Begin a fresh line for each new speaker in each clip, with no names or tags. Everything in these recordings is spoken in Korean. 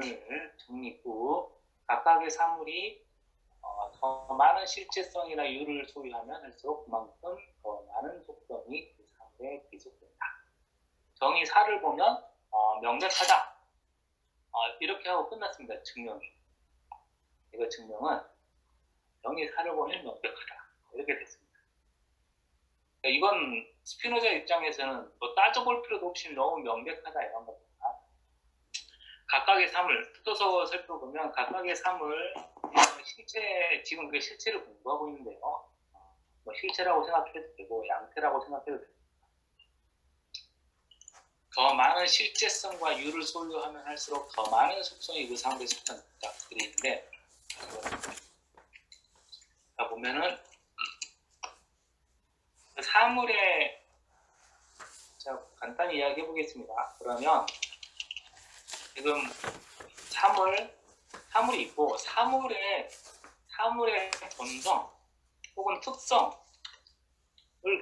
오늘 정리구 각각의 사물이 더 많은 실제성이나 유를 소유하면 할수록 그만큼 더 많은 속성이 그 사물에 기속된다. 정의 4를 보면 명백하다. 이렇게 하고 끝났습니다. 증명이. 이거 증명은 정의 4를 보면 명백하다. 이렇게 됐습니다. 이건 스피노자 입장에서는 뭐 따져볼 필요도 없이 너무 명백하다 이런 겁니다. 각각의 삶을 붙어서 살펴보면 각각의 삶을 실체, 지금 그 실체를 공부하고 있는데요. 뭐 실체라고 생각해도 되고 양태라고 생각해도 됩니다. 더 많은 실제성과 유를 소유하면 할수록 더 많은 속성이 그 사물에 속한다. 그래 있는데 자 보면은 그 사물에 자 간단히 이야기해 보겠습니다. 그러면 지금 사물이 있고 사물의 본성 혹은 특성을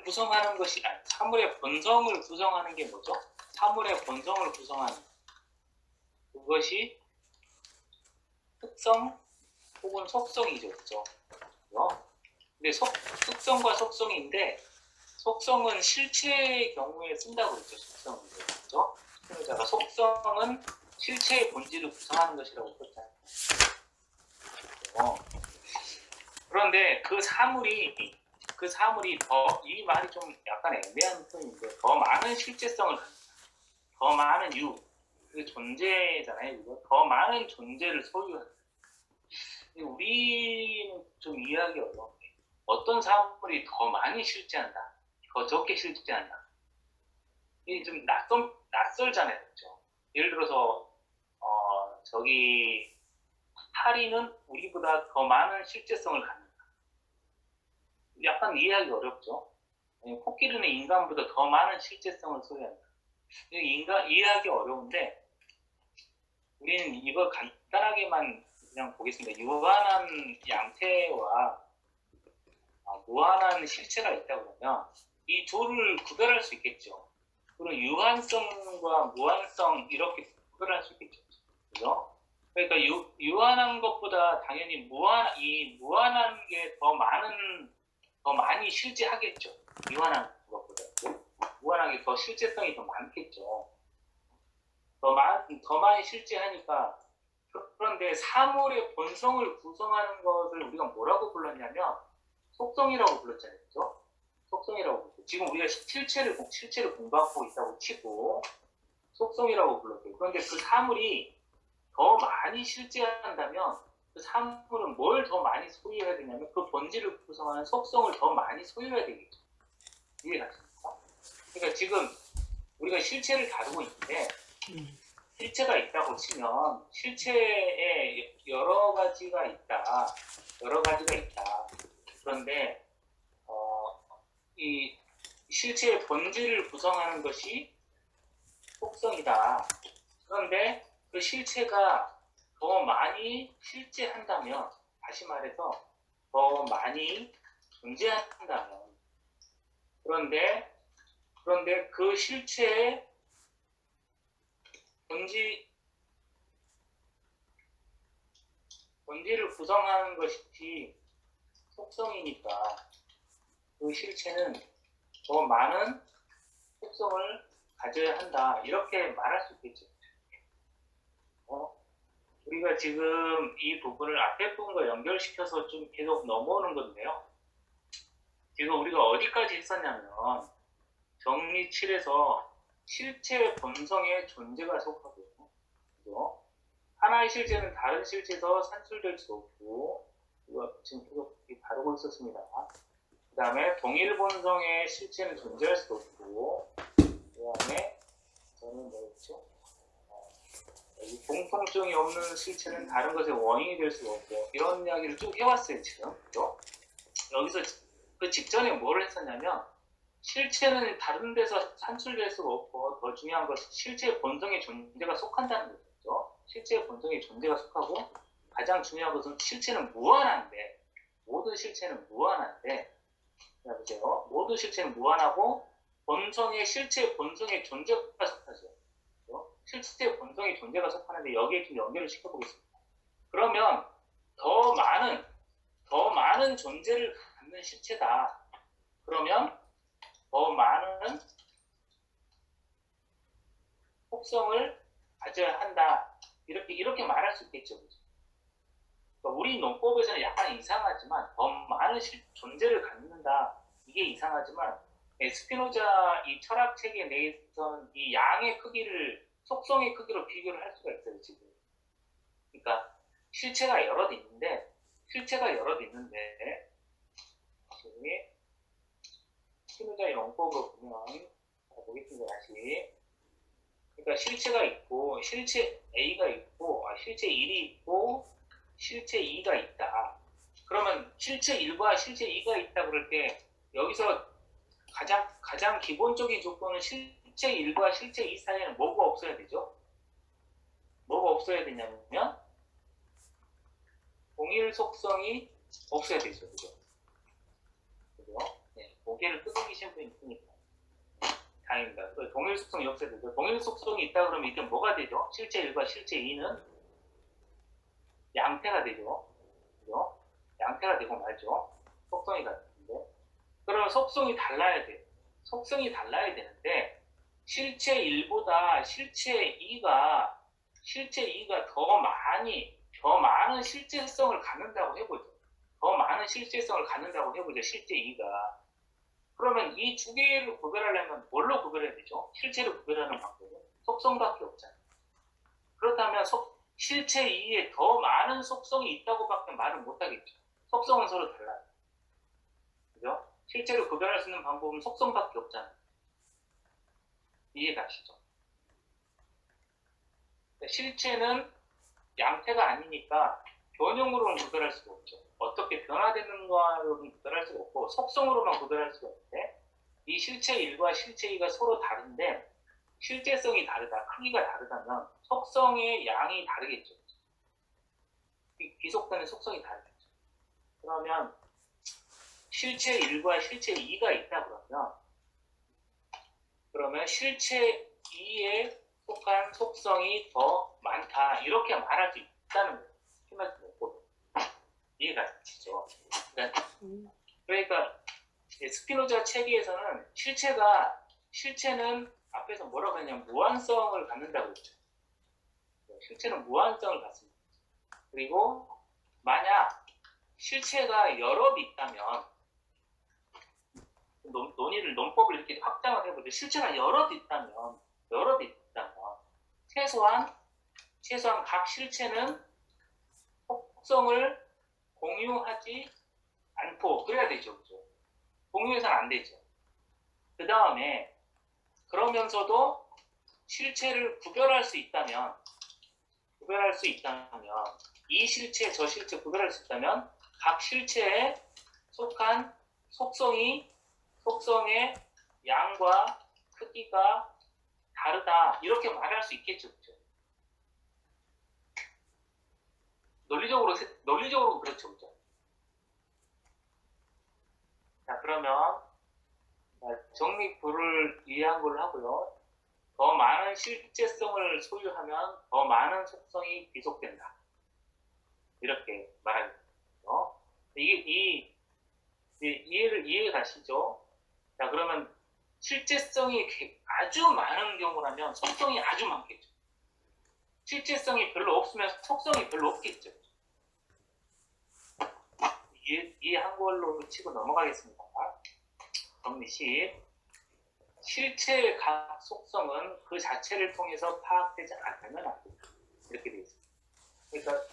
구성하는 것이 아니 사물의 본성을 구성하는 게 뭐죠? 사물의 본성을 구성하는 그것이 특성 혹은 속성이죠, 그렇죠? 근데 특성과 속성인데 속성은 실체의 경우에 쓴다고 그랬죠, 속성은 그렇죠? 그러니까 속성은 실체의 본질을 구성하는 것이라고 했잖아요. 그런데 그 사물이 이 말이 좀 약간 애매한 표현인데 더 많은 실제성을 갖는다. 더 많은 그 존재잖아요. 이거 더 많은 존재를 소유한다. 우리는 좀 이해하기 어려워. 어떤 사물이 더 많이 실제한다. 더 적게 실제한다. 이게 좀 낯설잖아요. 그렇죠? 예를 들어서 저기 파리는 우리보다 더 많은 실제성을 갖는다. 약간 이해하기 어렵죠? 코끼리는 인간보다 더 많은 실제성을 소유한다. 이해하기 어려운데 우리는 이걸 간단하게만 그냥 보겠습니다. 유한한 양태와 무한한 실체가 있다 그러면 이 둘을 구별할 수 있겠죠. 그리고 유한성과 무한성 이렇게 구별할 수 있겠죠. 그죠? 그러니까 유한한 것보다 당연히 무한한 게 더 많이 실제하겠죠. 유한한 것보다. 무한한 게 더 실제성이 더 많겠죠. 더 많이 실제하니까 그런데 사물의 본성을 구성하는 것을 우리가 뭐라고 불렀냐면 속성이라고 불렀잖아요. 그죠? 속성이라고 불렀죠. 지금 우리가 실체를 공부하고 있다고 치고 속성이라고 불렀어요. 그런데 그 사물이 더 많이 실제한다면 그 사물은 뭘 더 많이 소유해야 되냐면 그 본질을 구성하는 속성을 더 많이 소유해야 되겠죠. 이해가십니까? 그러니까 지금 우리가 실체를 다루고 있는데 실체가 있다고 치면 실체에 여러 가지가 있다. 그런데 이 실체의 본질을 구성하는 것이 속성이다. 그런데 그 실체가 더 많이 실제한다면, 다시 말해서 더 많이 존재한다면, 그런데 그 실체의 본질을 구성하는 것이 속성이니까 그 실체는 더 많은 속성을 가져야 한다. 이렇게 말할 수 있겠죠. 우리가 지금 이 부분을 앞에 부분과 연결시켜서 좀 계속 넘어오는 건데요. 지금 우리가 어디까지 했었냐면 정리 7에서 실체 본성의 존재가 속하고 그죠? 하나의 실체는 다른 실체에서 산출될 수 없고 이거 지금 계속 다루고 있었습니다. 그 다음에 동일 본성의 실체는 존재할 수 없고 그 다음에 저는 뭐였죠? 공통점이 없는 실체는 다른 것의 원인이 될 수 없고 이런 이야기를 쭉 해왔어요 지금. 그죠? 여기서 그 직전에 뭘 했었냐면 실체는 다른 데서 산출될 수가 없고 더 중요한 것은 실체의 본성의 존재가 속한다는 거죠. 실체의 본성의 존재가 속하고 가장 중요한 것은 실체는 무한한데 모든 실체는 무한한데 보세요. 모든 실체는 무한하고 실체의 본성의 존재가 속하죠. 그렇죠? 실제 본성의 존재가 속하는데 여기에 좀 연결을 시켜보겠습니다. 그러면 더 많은 존재를 갖는 실체다. 그러면 더 많은 속성을 가져야 한다. 이렇게 말할 수 있겠죠. 그렇죠? 그러니까 우리 농법에서는 약간 이상하지만 더 많은 존재를 갖는다. 이게 이상하지만 스피노자 이 철학 체계 내에서는 이 양의 크기를 속성의 크기로 비교를 할 수가 있어요. 지금. 그러니까 실체가 여럿 있는데 스피노자의 농법을 보면 보겠습니다. 다시. 그러니까 실체가 있고 실체 A가 있고 실체 1이 있고 실체 2가 있다. 그러면 실체 1과 실체 2가 있다 그럴 때 여기서 가장 기본적인 조건은 실체 1과 실체 2 사이에는 뭐가 없어야 되죠? 뭐가 없어야 되냐면 동일 속성이 없어야 되죠. 그죠? 네, 고개를 끄덕이신 분이 있으니까 다행입니다. 동일 속성이 없어야 되죠. 동일 속성이 있다 그러면 이게 뭐가 되죠? 실체 1과 실체 2는 양태가 되죠. 그죠? 양태가 되고 말죠. 속성이 같은데. 그러면 속성이 달라야 돼요. 속성이 달라야 되는데 실체 1보다 실체 2가 더 많은 실제성을 갖는다고 해보죠. 더 많은 실제성을 갖는다고 해보죠. 실제 2가. 그러면 이 두 개를 구별하려면 뭘로 구별해야 되죠? 실체를 구별하는 방법은 속성밖에 없잖아요. 그렇다면 실체 2에 더 많은 속성이 있다고밖에 말을 못하겠죠. 속성은 서로 달라요. 그죠? 실체를 구별할 수 있는 방법은 속성밖에 없잖아요. 이해가시죠? 실체는 양태가 아니니까 변형으로는 구별할 수가 없죠. 어떻게 변화되는가로는 구별할 수가 없고 속성으로만 구별할 수가 있는데 이 실체 1과 실체 2가 서로 다른데 실제성이 다르다, 크기가 다르다면 속성의 양이 다르겠죠. 귀속되는 속성이 다르겠죠. 그러면 실체 1과 실체 2가 있다 그러면 실체 2에 속한 속성이 더 많다. 이렇게 말할 수 있다는 거예요. 힘을 먹고 이해가 되시죠? 그러니까 스피노자 체계에서는 실체는 앞에서 뭐라고 했냐면 무한성을 갖는다고 했죠. 실체는 무한성을 갖습니다. 그리고 만약 실체가 여럿 있다면 논법을 이렇게 확장을 해보죠. 실체가 여럿 있다면 최소한 각 실체는 속성을 공유하지 않고 그래야 되죠. 그죠? 공유해서는 안 되죠. 그 다음에 그러면서도 실체를 구별할 수 있다면 이 실체 저 실체 구별할 수 있다면 각 실체에 속한 속성의 양과 크기가 다르다 이렇게 말할 수 있겠죠. 그렇죠? 논리적으로 그렇죠. 그렇죠? 자, 그러면 정리부를 이해한 걸로 하고요. 더 많은 실제성을 소유하면 더 많은 속성이 귀속된다. 이렇게 말하겠습니다. 이게 이해 가시죠? 자, 그러면 실제성이 아주 많은 경우라면 속성이 아주 많겠죠. 실제성이 별로 없으면 속성이 별로 없겠죠. 이해한 걸로 치고 넘어가겠습니다. 정리 10. 실체의 각 속성은 그 자체를 통해서 파악되지 않으면 안 된다. 이렇게 되어 있습니다. 그러니까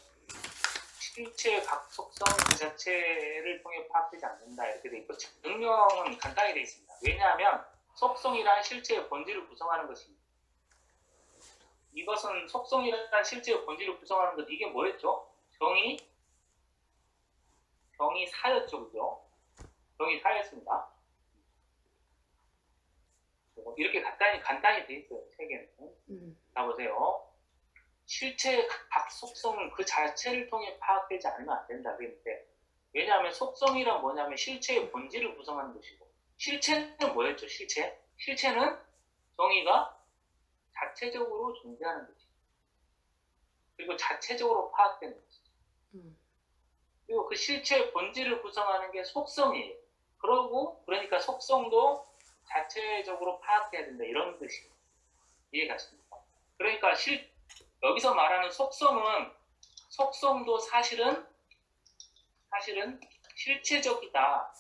실체의 각 속성 그 자체를 통해 파악되지 않는다. 이렇게 되어 있고 증명은 간단히 되어 있습니다. 왜냐하면 속성이란 실체의 본질을 구성하는 것입니다. 이것은 속성이란 실체의 본질을 구성하는 것 이게 뭐였죠? 정의 4였죠. 그죠? 정의 4였습니다. 이렇게 간단히 돼 있어요. 책에는. 자 보세요. 실체의 각 속성은 그 자체를 통해 파악되지 않으면 안 된다. 그랬는데 왜냐하면 속성이란 뭐냐면 실체의 본질을 구성하는 것이고 실체는 뭐였죠? 실체는 정의가 자체적으로 존재하는 것이죠. 그리고 자체적으로 파악되는 것이죠. 그리고 그 실체의 본질을 구성하는 게 속성이에요. 그러니까 속성도 자체적으로 파악돼야 된다. 이런 뜻이에요. 이해가십니까? 그러니까 여기서 말하는 속성도 사실은 실체적이다.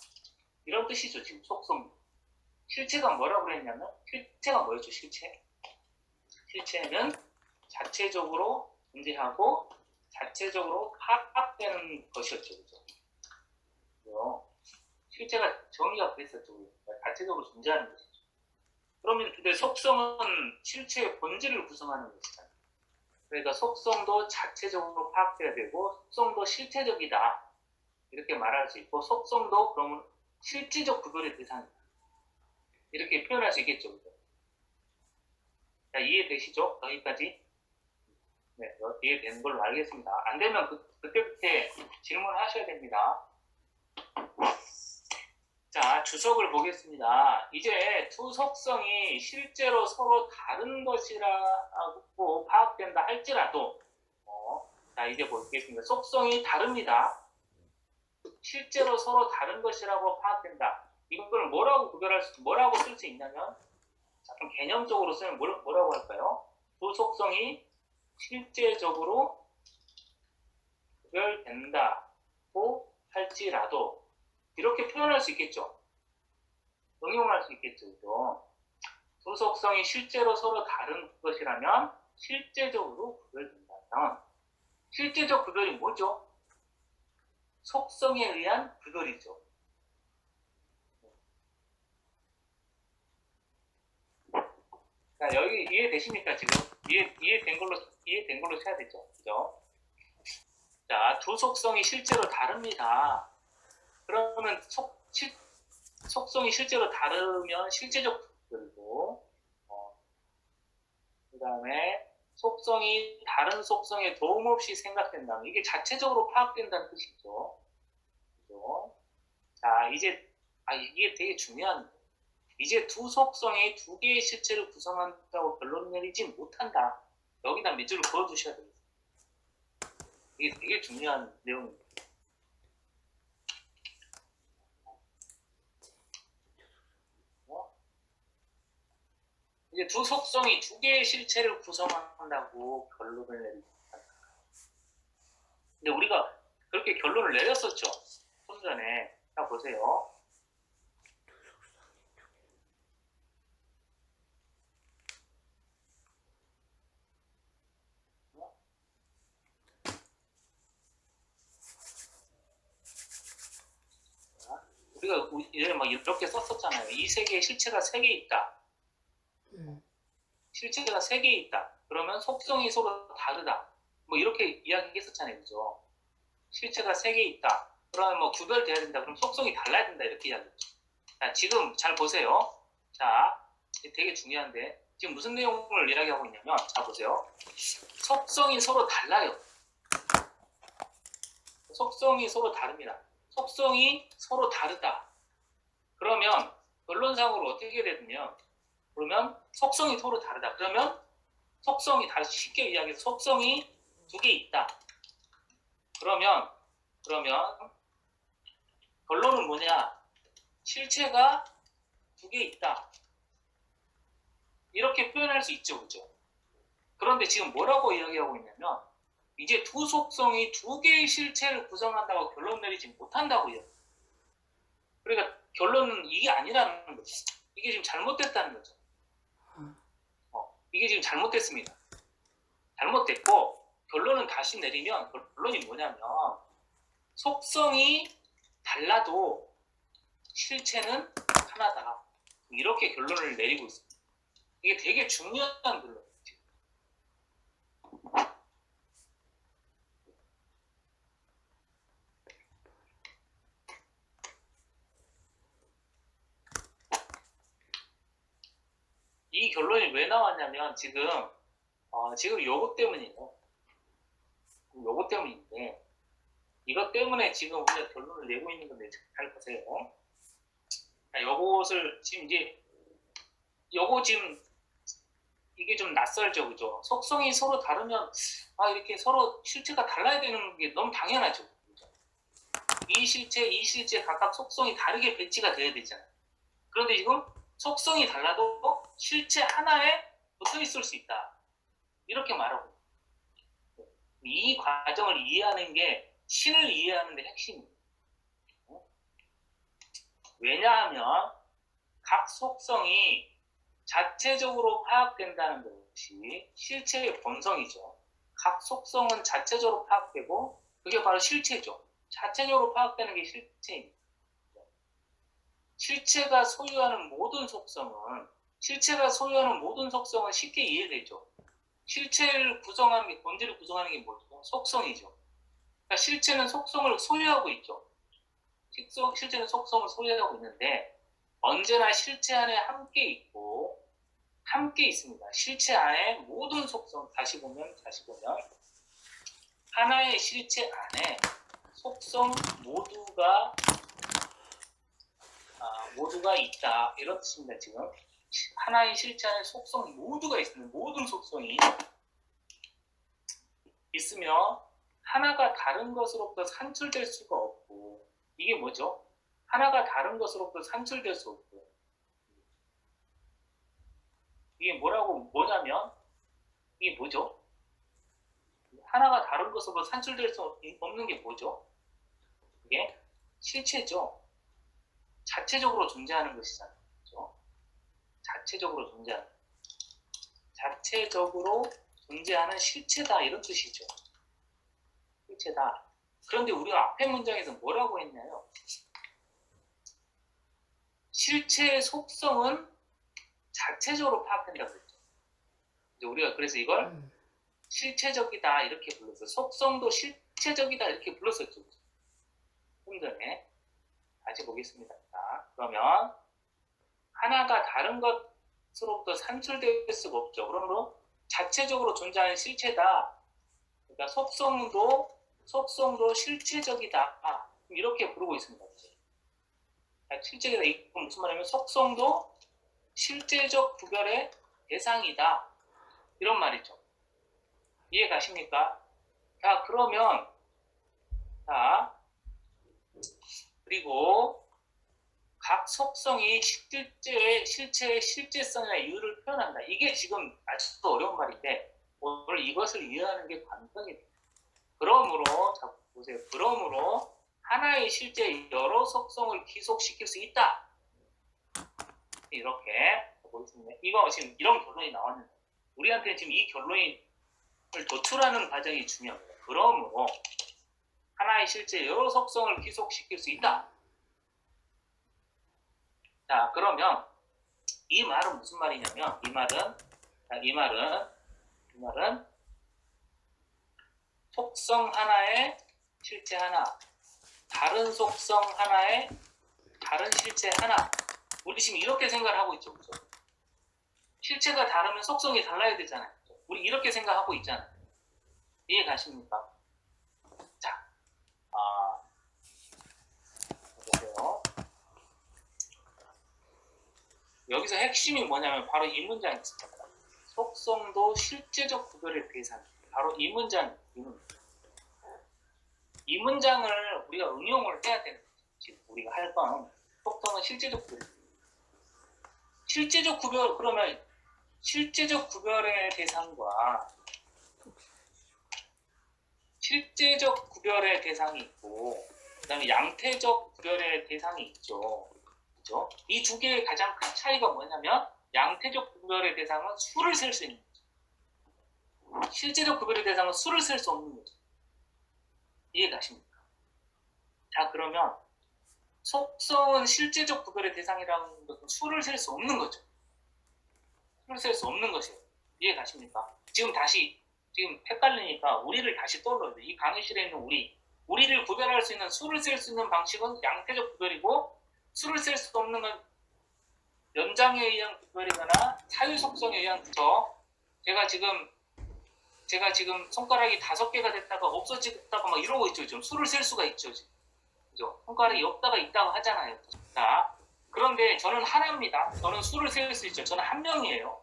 이런 뜻이죠. 지금 속성. 실체가 뭐라고 그랬냐면, 실체가 뭐였죠? 실체는 자체적으로 존재하고 자체적으로 파악되는 것이었죠. 그죠? 실체가 정의가 그랬었죠. 자체적으로 존재하는 것이죠. 그러면 근데 속성은 실체의 본질을 구성하는 것이잖아요. 그러니까 속성도 자체적으로 파악돼야 되고 속성도 실체적이다. 이렇게 말할 수 있고 속성도 그러면 실질적 구별의 대상이다. 이렇게 표현할 수 있겠죠. 그죠? 자, 이해되시죠? 여기까지? 네, 이해되는 걸로 알겠습니다. 안 되면 그때부터 질문하셔야 됩니다. 자, 주석을 보겠습니다. 이제 두 속성이 실제로 서로 다른 것이라고 파악된다 할지라도, 자, 이제 보겠습니다. 속성이 다릅니다. 실제로 서로 다른 것이라고 파악된다. 이걸 뭐라고 쓸 수 있냐면, 자, 좀 개념적으로 쓰면 뭐라고 할까요? 두 속성이 실제적으로 구별된다고 할지라도, 이렇게 표현할 수 있겠죠. 응용할 수 있겠죠. 그죠? 두 속성이 실제로 서로 다른 것이라면 실제적으로 구별된다면 실제적 구별이 뭐죠? 속성에 의한 구별이죠. 자, 여기 이해되십니까? 지금 이해된 걸로 쳐야 되죠. 그죠? 자, 두 속성이 실제로 다릅니다. 그러면 속성이 실제로 다르면 실제적 구별이고, 그 다음에 속성이 다른 속성에 도움 없이 생각된다면 이게 자체적으로 파악된다는 뜻이죠. 그죠? 자, 이제 이게 되게 중요한 거예요. 이제 두 속성이 두 개의 실체를 구성한다고 결론 내리지 못한다. 여기다 몇 줄을 그어주셔야 되겠어요. 이게 되게 중요한 내용입니다. 이제 두 속성이 두 개의 실체를 구성한다고 결론을 내립니다. 근데 우리가 그렇게 결론을 내렸었죠. 좀 전에. 자, 보세요. 우리가 예전에 막 이렇게 썼었잖아요. 이 세계에 실체가 3개 있다. 실체가 3개 있다. 그러면 속성이 서로 다르다. 뭐 이렇게 이야기했었잖아요. 그죠? 실체가 3개 있다. 그러면 뭐 구별돼야 된다. 그럼 속성이 달라야 된다. 이렇게 이야기했죠. 자, 지금 잘 보세요. 자, 되게 중요한데 지금 무슨 내용을 이야기하고 있냐면, 자, 보세요. 속성이 서로 달라요. 속성이 서로 다릅니다. 속성이 서로 다르다. 그러면 결론상으로 어떻게 되느냐? 그러면 속성이 서로 다르다. 그러면 속성이 다시 쉽게 이야기해서 속성이 2개 있다. 그러면 결론은 뭐냐? 실체가 2개 있다. 이렇게 표현할 수 있죠. 그죠? 그런데 지금 뭐라고 이야기하고 있냐면 이제 두 속성이 2개의 실체를 구성한다고 결론 내리지 못한다고 이야기해요. 그러니까 결론은 이게 아니라는 거죠. 이게 지금 잘못됐다는 거죠. 이게 지금 잘못됐습니다. 잘못됐고 결론은 다시 내리면 결론이 뭐냐면 속성이 달라도 실체는 하나다. 이렇게 결론을 내리고 있습니다. 이게 되게 중요한 결론이죠. 이 결론이 왜 나왔냐면 지금 요것 때문이에요. 요것 때문인데 이것 때문에 지금 우리가 결론을 내고 있는 건데 잘 보세요. 요것을 지금 이제 요거 지금 이게 좀 낯설죠, 그죠? 속성이 서로 다르면 이렇게 서로 실체가 달라야 되는 게 너무 당연하죠. 그죠? 이 실체 각각 속성이 다르게 배치가 돼야 되잖아요. 그런데 지금 속성이 달라도 실체 하나에 붙어 있을 수 있다. 이렇게 말하고 이 과정을 이해하는 게 신을 이해하는 데 핵심입니다. 왜냐하면 각 속성이 자체적으로 파악된다는 것이 실체의 본성이죠. 각 속성은 자체적으로 파악되고 그게 바로 실체죠. 자체적으로 파악되는 게 실체입니다. 실체가 소유하는 모든 속성은 쉽게 이해되죠. 실체를 구성하는 게, 본질을 구성하는 게 뭐죠? 속성이죠. 그러니까 실체는 속성을 소유하고 있죠. 실체는 속성을 소유하고 있는데 언제나 실체 안에 함께 있습니다. 실체 안에 모든 속성, 다시 보면 하나의 실체 안에 속성 모두가 있다, 이런 뜻입니다. 지금 하나의 실체 안에 속성 모두가 있으면, 모든 속성이 있으면 하나가 다른 것으로부터 산출될 수가 없고, 이게 뭐죠? 하나가 다른 것으로부터 산출될 수 없고, 이게 뭐냐면 이게 뭐죠? 하나가 다른 것으로부터 산출될 수 없는 게 뭐죠? 이게 실체죠. 자체적으로 존재하는 것이잖아요. 그렇죠? 자체적으로 존재하는 실체다, 이런 뜻이죠. 실체다. 그런데 우리가 앞에 문장에서 뭐라고 했나요? 실체의 속성은 자체적으로 파악된다고 했죠. 우리가 그래서 이걸 실체적이다 이렇게 불렀어요. 속성도 실체적이다 이렇게 불렀었죠. 좀 전에. 다시 보겠습니다. 자, 그러면 하나가 다른 것으로부터 산출될 수가 없죠. 그러므로 자체적으로 존재하는 실체다. 그러니까 속성도 실체적이다. 이렇게 부르고 있습니다. 실체적이다. 이건 무슨 말이냐면 속성도 실제적 구별의 대상이다, 이런 말이죠. 이해 가십니까? 자, 그러면 그리고 각 속성이 실체의 실제성이나 이유를 표현한다. 이게 지금 아주 어려운 말인데 오늘 이것을 이해하는 게 관건이 됩니다. 그러므로 자 보세요. 그러므로 하나의 실제에 여러 속성을 기속시킬 수 있다. 이렇게 보겠습니다. 이거 지금 이런 결론이 나왔는데 우리한테 지금 이 결론을 도출하는 과정이 중요합니다. 그러므로 하나의 실제에 여러 속성을 기속시킬 수 있다. 자, 그러면 이 말은 무슨 말이냐면 이 말은 속성 하나에 실체 하나, 다른 속성 하나에 다른 실체 하나. 우리 지금 이렇게 생각을 하고 있죠. 그렇죠? 실체가 다르면 속성이 달라야 되잖아요. 우리 이렇게 생각하고 있잖아요. 이해 가십니까? 자, 보세요. 여기서 핵심이 뭐냐면 바로 이 문장이 있습니다. 속성도 실제적 구별의 대상. 바로 이 문장. 이 문장을 우리가 응용을 해야 되는 거죠. 지금 우리가 할 건 속성은 실제적 구별. 그러면 실제적 구별의 대상과 실제적 구별의 대상이 있고 그다음에 양태적 구별의 대상이 있죠. 그렇죠? 이 두 개의 가장 큰 차이가 뭐냐면 양태적 구별의 대상은 수를 셀 수 있는 거죠. 실제적 구별의 대상은 수를 셀 수 없는 거죠. 이해 가십니까? 자, 그러면 속성은 실제적 구별의 대상이라는 것은 수를 셀 수 없는 거죠. 수를 셀 수 없는 것이에요. 이해 가십니까? 지금 헷갈리니까 우리를 다시 떠올려야 돼요. 이 강의실에 있는 우리를 구별할 수 있는, 수를 셀 수 있는 방식은 양태적 구별이고, 수를 셀 수 없는 건 연장에 의한 구별이거나 사유 속성에 의한 구별. 제가 지금 손가락이 5개가 됐다가 없어지다가 막 이러고 있죠. 지금 수를 셀 수가 있죠. 지금. 그죠? 손가락이 없다가 있다고 하잖아요. 자, 그런데 저는 하나입니다. 저는 수를 셀 수 있죠. 저는 한 명이에요.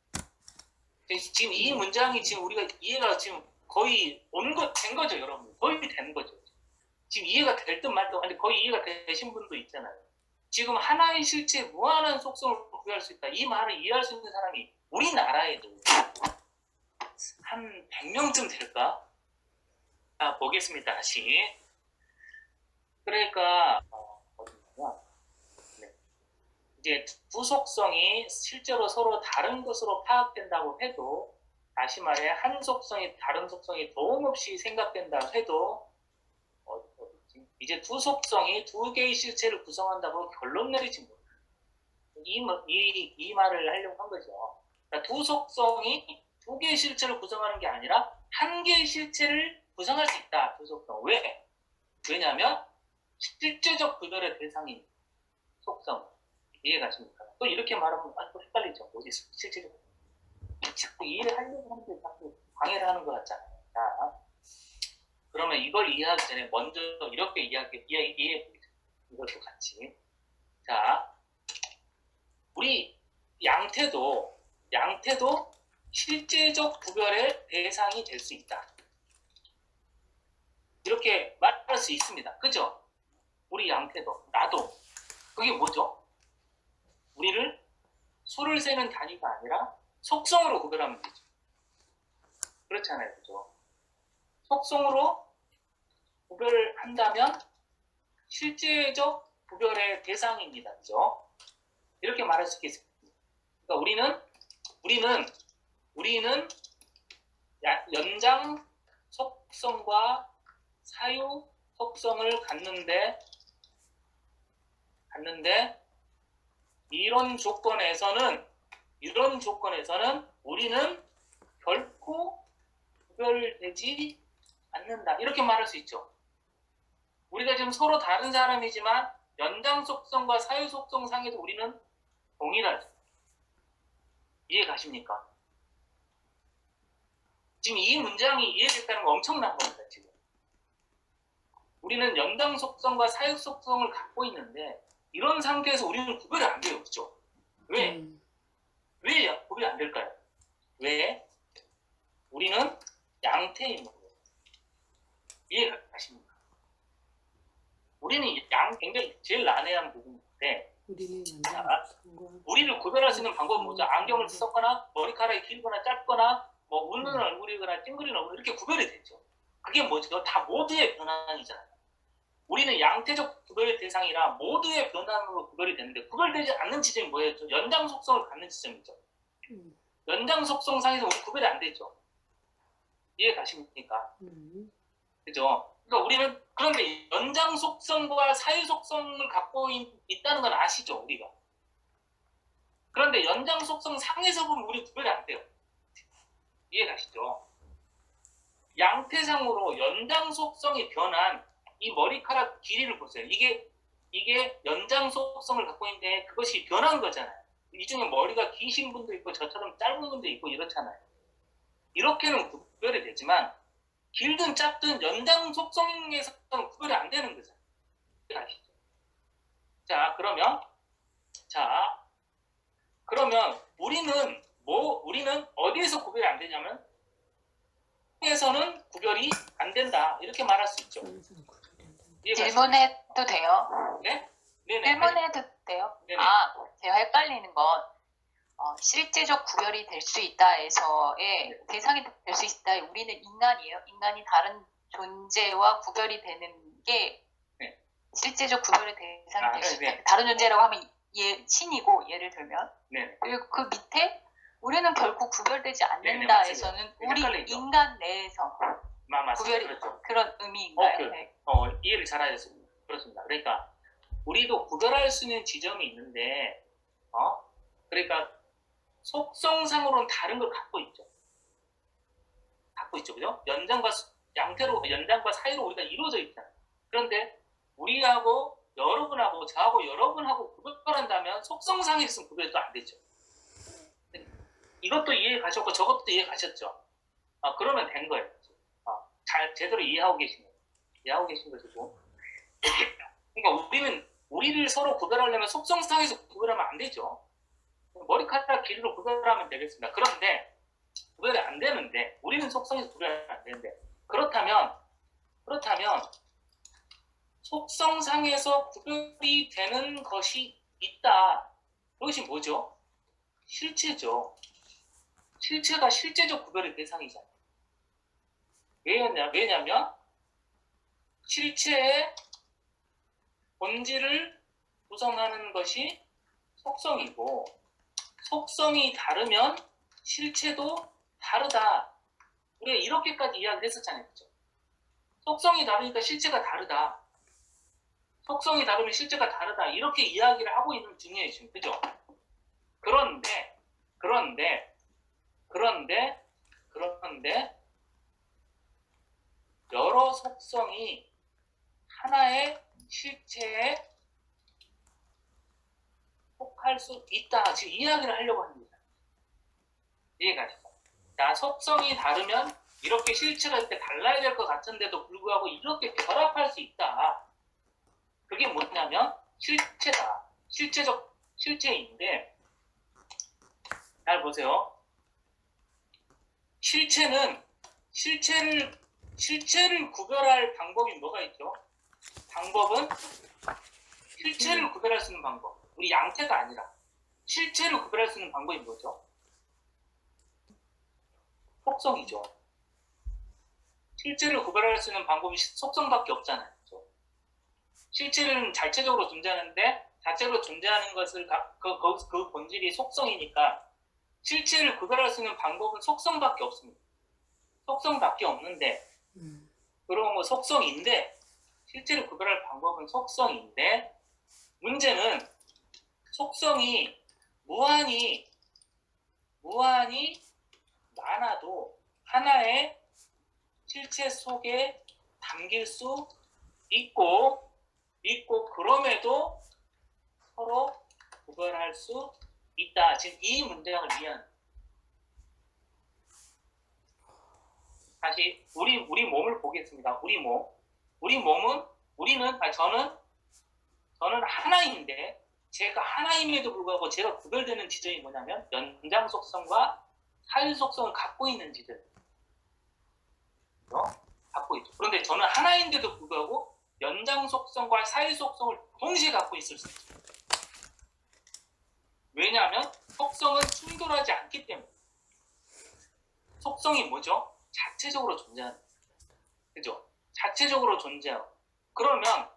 지금 이 문장이 지금 우리가 이해가 지금 거의 된 거죠, 여러분. 거의 된 거죠. 지금 이해가 될 듯 말 듯, 아니 거의 이해가 되신 분도 있잖아요. 지금 하나의 실체에 무한한 속성을 구별할 수 있다. 이 말을 이해할 수 있는 사람이 우리나라에도 한 100명쯤 될까? 자, 보겠습니다. 다시. 그러니까 어디냐면 이제 두 속성이 실제로 서로 다른 것으로 파악된다고 해도, 다시 말해 한 속성이 다른 속성이 도움없이 생각된다 해도 이제 두 속성이 두 개의 실체를 구성한다고 결론 내리지 못해요. 이 말을 하려고 한 거죠. 그러니까 두 속성이 두 개의 실체를 구성하는 게 아니라 한 개의 실체를 구성할 수 있다. 두 속성. 왜? 왜냐하면 실제적 구별의 대상인 속성. 이해가십니까? 또 이렇게 말하면 또 헷갈리죠. 뭐지? 실제적. 자꾸 이해를 하려고 하는데 자꾸 방해를 하는 것 같잖아요. 자, 그러면 이걸 이해하기 전에 먼저 이렇게 이해해 보겠습니다. 이것도 같이. 자, 우리 양태도 실제적 구별의 대상이 될 수 있다. 이렇게 말할 수 있습니다. 그죠? 우리 양태도, 나도. 그게 뭐죠? 우리를 수를 세는 단위가 아니라 속성으로 구별하면 되죠. 그렇잖아요. 그죠? 속성으로 구별한다면 실제적 구별의 대상입니다. 그죠? 이렇게 말할 수 있겠습니다. 그러니까 우리는 연장 속성과 사유 속성을 갖는데 이런 조건에서는 우리는 결코 구별되지 않는다. 이렇게 말할 수 있죠. 우리가 지금 서로 다른 사람이지만 연장 속성과 사유 속성 상에서 우리는 동일하죠. 이해 가십니까? 지금 이 문장이 이해됐다는 거 엄청난 겁니다. 지금 우리는 연장 속성과 사유 속성을 갖고 있는데 이런 상태에서 우리는 구별이 안 돼요. 그렇죠? 왜? 왜 구별이 안 될까요? 왜? 우리는 양태인 거예요. 이해 가십니까? 우리는 굉장히 제일 난해한 부분인데, 우리를 구별할 수 있는 방법은 뭐죠? 안경을 썼거나 머리카락이 길거나 짧거나 뭐 웃는 얼굴이거나 찡그리는 얼굴, 이렇게 구별이 되죠. 그게 뭐죠? 다 모두의 변환이잖아요. 우리는 양태적 구별의 대상이라 모두의 변환으로 구별이 되는데, 구별되지 않는 지점이 뭐였죠? 연장 속성을 갖는 지점이죠. 연장 속성상에서 우리 구별이 안 되죠. 이해 가십니까? 그죠? 그러니까 우리는, 그런데 연장 속성과 사유 속성을 갖고 있다는 건 아시죠, 우리가? 그런데 연장 속성 상에서 보면 우리 구별이 안 돼요. 이해 가시죠? 양태상으로 연장 속성이 변한 이 머리카락 길이를 보세요. 이게 연장 속성을 갖고 있는데 그것이 변한 거잖아요. 이 중에 머리가 기신 분도 있고 저처럼 짧은 분도 있고 이렇잖아요. 이렇게는 구별이 되지만 길든 짧든 연장 속성에서는 구별이 안 되는 거잖아요. 아시죠? 자, 그러면 우리는 어디에서 구별이 안 되냐면 에서는 구별이 안 된다. 이렇게 말할 수 있죠.
질문해도 돼요?
네? 네네.
질문해도 돼요?
네네.
제가 헷갈리는 건 실제적 구별이 될 수 있다에서의 대상이 될 수 있다. 우리는 인간이에요. 인간이 다른 존재와 구별이 되는 게 실제적 구별의 대상이 될 수 있다. 다른 존재라고 하면 신이고, 예를 들면. 그리고 그 밑에 우리는 결코 구별되지 않는다에서는 우리 인간 내에서 구별이,
그렇죠.
그런 의미인가요?
이해를 잘하셨습니다. 그렇습니다. 그러니까 우리도 구별할 수 있는 지점이 있는데, 그러니까 속성상으로는 다른 걸 갖고 있죠. 그죠? 연장과 사이로 우리가 이루어져 있잖아요. 그런데 우리하고 여러분하고 저하고 여러분하고 구별한다면 속성상에 있으면 구별도 안 되죠. 이것도 이해 가셨고 저것도 이해 가셨죠. 그러면 된 거예요. 잘 제대로 이해하고 계신 거죠. 그러니까 우리를 서로 구별하려면 속성상에서 구별하면 안 되죠. 머리카락 길이로 구별하면 되겠습니다. 그런데 구별이 안 되는데, 우리는 속성에서 구별이 안 되는데, 그렇다면 속성상에서 구별이 되는 것이 있다. 그것이 뭐죠? 실체죠. 실체가 실제적 구별의 대상이잖아요. 왜냐면 실체의 본질을 구성하는 것이 속성이고, 속성이 다르면 실체도 다르다. 우리가 이렇게까지 이야기를 했었잖아요. 그죠? 속성이 다르니까 실체가 다르다. 속성이 다르면 실체가 다르다. 이렇게 이야기를 하고 있는 중이에요, 지금. 그죠? 그런데 여러 속성이 하나의 실체에 속할 수 있다. 지금 이야기를 하려고 하는 거잖아요. 이해가 되죠? 자, 속성이 다르면 이렇게 실체가 이렇게 달라야 될 것 같은데도 불구하고 이렇게 결합할 수 있다. 그게 뭐냐면 실체다. 실체적 실체인데, 잘 보세요. 실체를 구별할 방법이 뭐가 있죠? 방법은 실체를 구별할 수 있는 방법. 우리 양태가 아니라 실체를 구별할 수 있는 방법이 뭐죠? 속성이죠. 실체를 구별할 수 있는 방법이 속성밖에 없잖아요. 그렇죠? 실체는 자체적으로 존재하는데, 자체로 존재하는 것을 그 본질이 속성이니까 실체를 구별할 수 있는 방법은 속성밖에 없습니다. 속성밖에 없는데, 그럼 뭐 속성인데, 실체를 구별할 방법은 속성인데, 문제는 속성이 무한히 많아도 하나의 실체 속에 담길 수 있고 그럼에도 서로 구별할 수 있다. 지금 이 문장을 위한, 다시 우리 몸을 보겠습니다. 저는 하나인데, 제가 하나임에도 불구하고 제가 구별되는 지점이 뭐냐면 연장 속성과 사유 속성을 갖고 있는 지점. 갖고 있죠. 그런데 저는 하나인데도 불구하고 연장 속성과 사유 속성을 동시에 갖고 있을 수 있어요. 왜냐하면 속성은 충돌하지 않기 때문에. 속성이 뭐죠? 자체적으로 존재하는 거예요. 그죠? 자체적으로 존재하고. 그러면